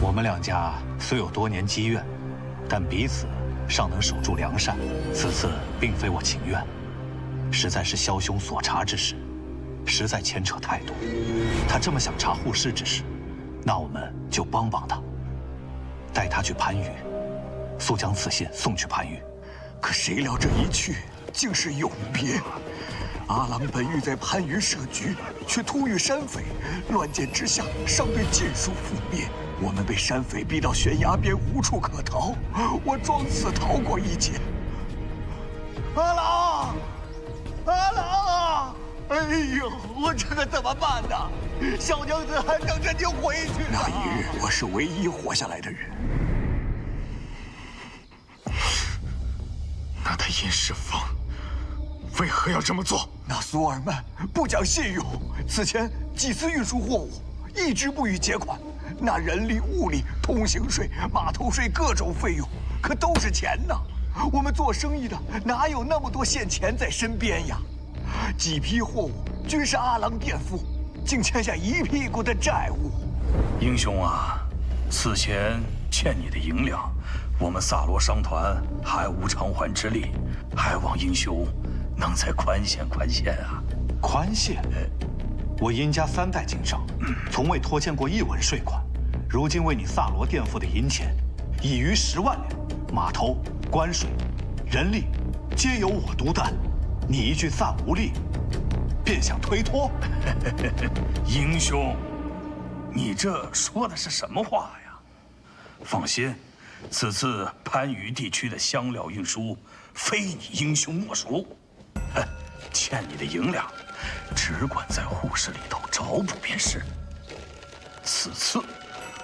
我们两家虽有多年积怨，但彼此尚能守住良善。此次并非我情愿，实在是萧兄所查之事，实在牵扯太多。他这么想查护市之事，那我们就帮帮他，带他去番禺，速将此信送去番禺。可谁料这一去竟是永别。阿郎本欲在番禺设局，却突遇山匪，乱箭之下，商队尽数覆灭。我们被山匪逼到悬崖边，无处可逃。我装死逃过一劫。阿郎，阿郎！哎呦，我这可怎么办呢？小娘子还等着您回去呢。那一日，我是唯一活下来的人。那他殷世芳为何要这么做？那苏尔曼不讲信用，此前几次运输货物，一直不予结款。那人力、物力、通行税、码头税各种费用，可都是钱呐。我们做生意的哪有那么多现钱在身边呀？几批货物均是阿郎垫付，竟欠下一屁股的债务。英雄啊，此前欠你的银两，我们萨罗商团还无偿还之力，还望英雄能再宽限宽限啊！宽限？我殷家3代经商，从未拖欠过1文税款。如今为你萨罗垫付的银钱，已逾10万两，码头、关税、人力，皆由我独担。你一句暂无力，便想推脱？英雄，你这说的是什么话呀？放心，此次番禺地区的香料运输，非你英雄莫属。欠你的银两，只管在护市里头找补便是。此次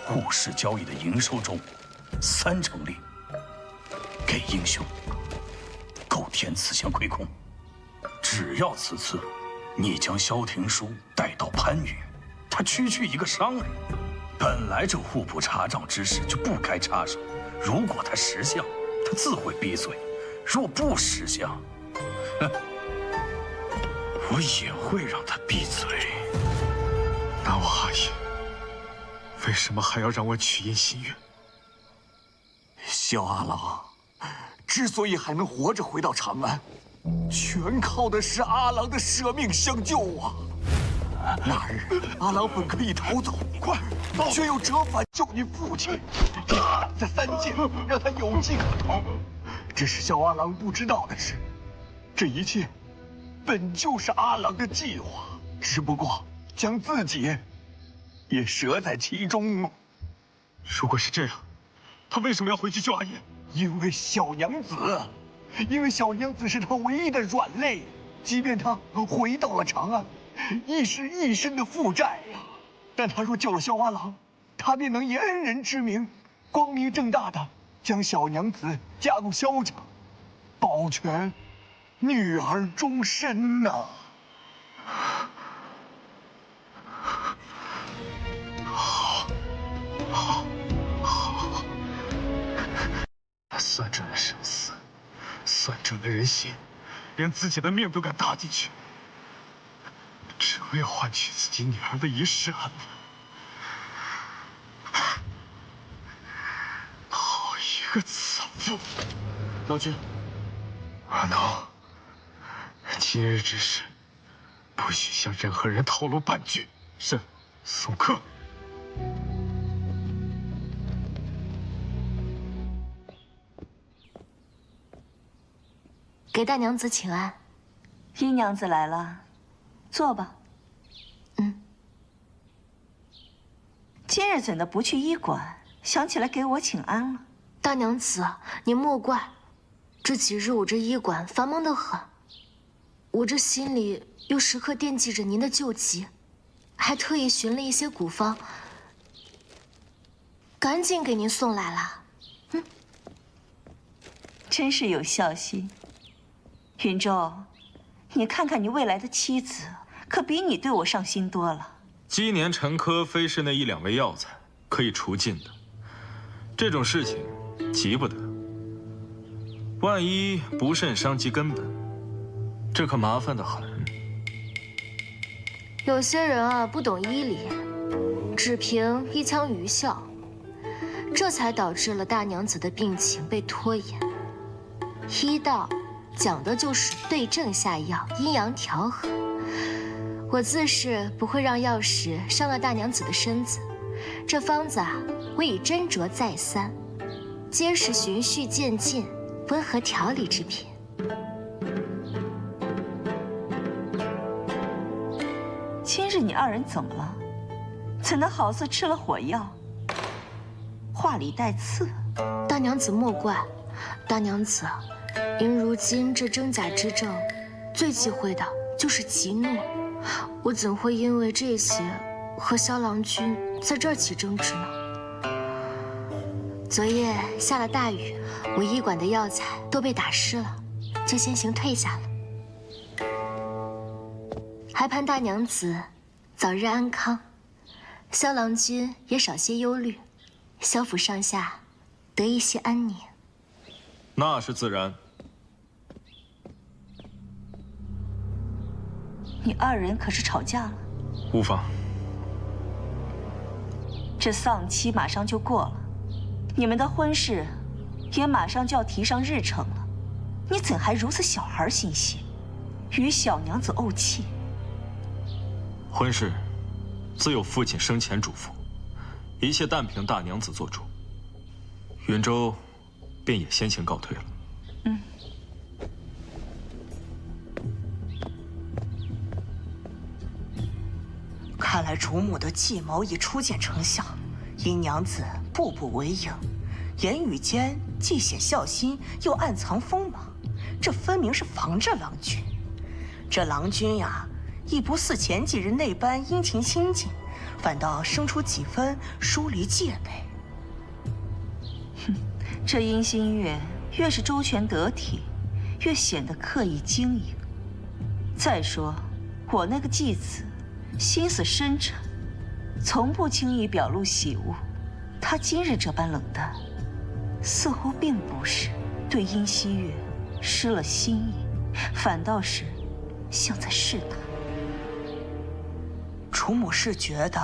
护市交易的营收中，30%利给英雄，够填此项亏空。只要此次你将萧廷书带到番禺，他区区一个商人，本来这户部查账之事就不该插手。如果他识相，他自会闭嘴；若不识相，我也会让他闭嘴。那我阿爷为什么还要让我取殷心愿？萧阿郎之所以还能活着回到长安，全靠的是阿郎的舍命相救啊！那日阿郎本可以逃走，快，却又折返救你父亲，打在3箭，让他有机可逃。只是萧阿郎不知道的是，这一切本就是阿郎的计划，只不过将自己也折在其中。如果是这样，他为什么要回去救阿爷？因为小娘子，因为小娘子是他唯一的软肋。即便他回到了长安，亦是一身的负债呀。但他若救了萧阿郎，他便能以恩人之名，光明正大的将小娘子嫁入萧家，保全女儿终身呐！好，他算准了生死，算准了人心，连自己的命都敢搭进去，只为换取自己女儿的一世安稳。好一个惨妇！老君，阿农，今日之事，不许向任何人透露半句。是。送客。给大娘子请安。姨娘子来了，坐吧。今日怎的不去医馆，想起来给我请安了？大娘子，您莫怪，这几日我这医馆繁忙得很，我这心里又时刻惦记着您的救急，还特意寻了一些古方，赶紧给您送来了。真是有孝心。云舟，你看看你未来的妻子，可比你对我上心多了。鸡年沉疴非是那1、2味药材可以除尽的，这种事情急不得。万一不慎伤及根本，这可麻烦得很。有些人啊，不懂医理，只凭一腔愚孝，这才导致了大娘子的病情被拖延。医道讲的就是对症下药，阴阳调和。我自是不会让药石伤了大娘子的身子。这方子啊，我已斟酌再三，皆是循序渐进、温和调理之品。今日你二人怎么了？怎的好似吃了火药？话里带刺。大娘子莫怪，大娘子，因如今这真假之症，最忌讳的就是急怒。我怎会因为这些和萧郎君在这儿起争执呢？昨夜下了大雨，我医馆的药材都被打湿了，就先行退下了。还盼大娘子早日安康，萧郎君也少些忧虑，萧府上下得一些安宁。那是自然。你二人可是吵架了？无妨。这丧期马上就过了，你们的婚事也马上就要提上日程了，你怎还如此小孩心性，与小娘子怄气？婚事自有父亲生前嘱咐，一切但凭大娘子做主。云舟便也先行告退了。看来主母的计谋已初见成效，殷娘子步步为营，言语间既显孝心，又暗藏锋芒，这分明是防着郎君。这郎君呀，亦不似前几日那般殷勤亲近，反倒生出几分疏离戒备。这殷新月越是周全得体，越显得刻意经营。再说，我那个继子心思深沉，从不轻易表露喜恶。他今日这般冷淡，似乎并不是对殷希月失了心意，反倒是像在试探。主母是觉得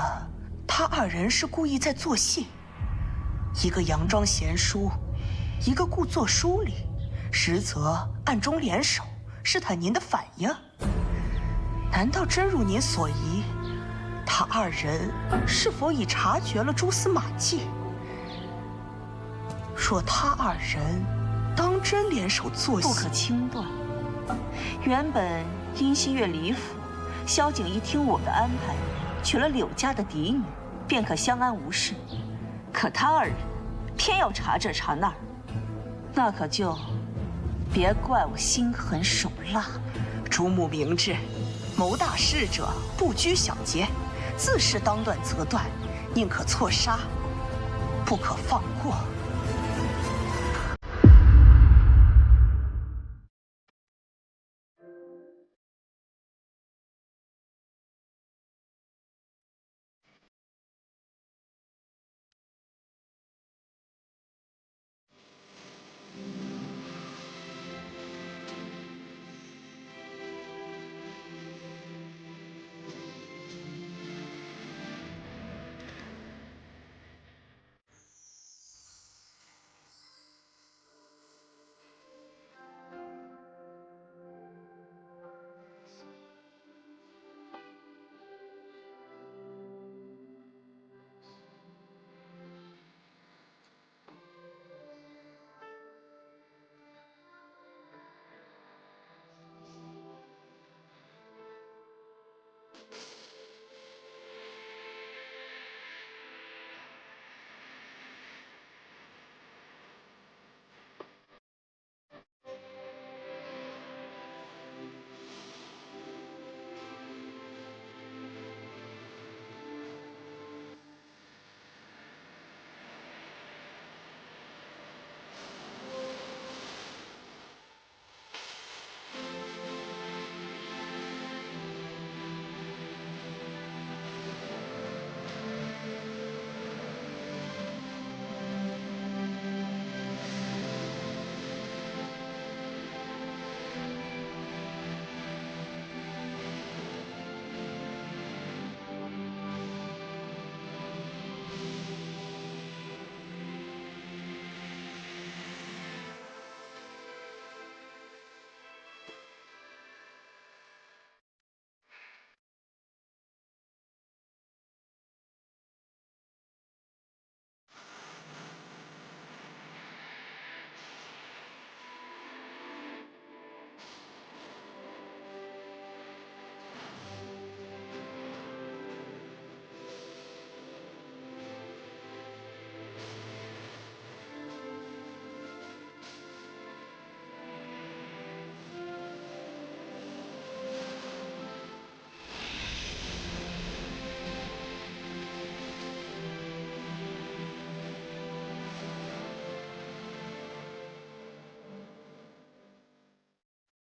他二人是故意在做戏，一个佯装贤淑，一个故作疏离，实则暗中联手，试探您的反应。难道真如您所疑，他二人是否已察觉了蛛丝马迹？若他二人当真联手做戏，不可轻断。原本殷希月离府，萧景一听我的安排，娶了柳家的嫡女，便可相安无事。可他二人偏要查这查那儿，那可就别怪我心狠手辣。主母明智，谋大事者不拘小节，自是当断则断，宁可错杀，不可放过。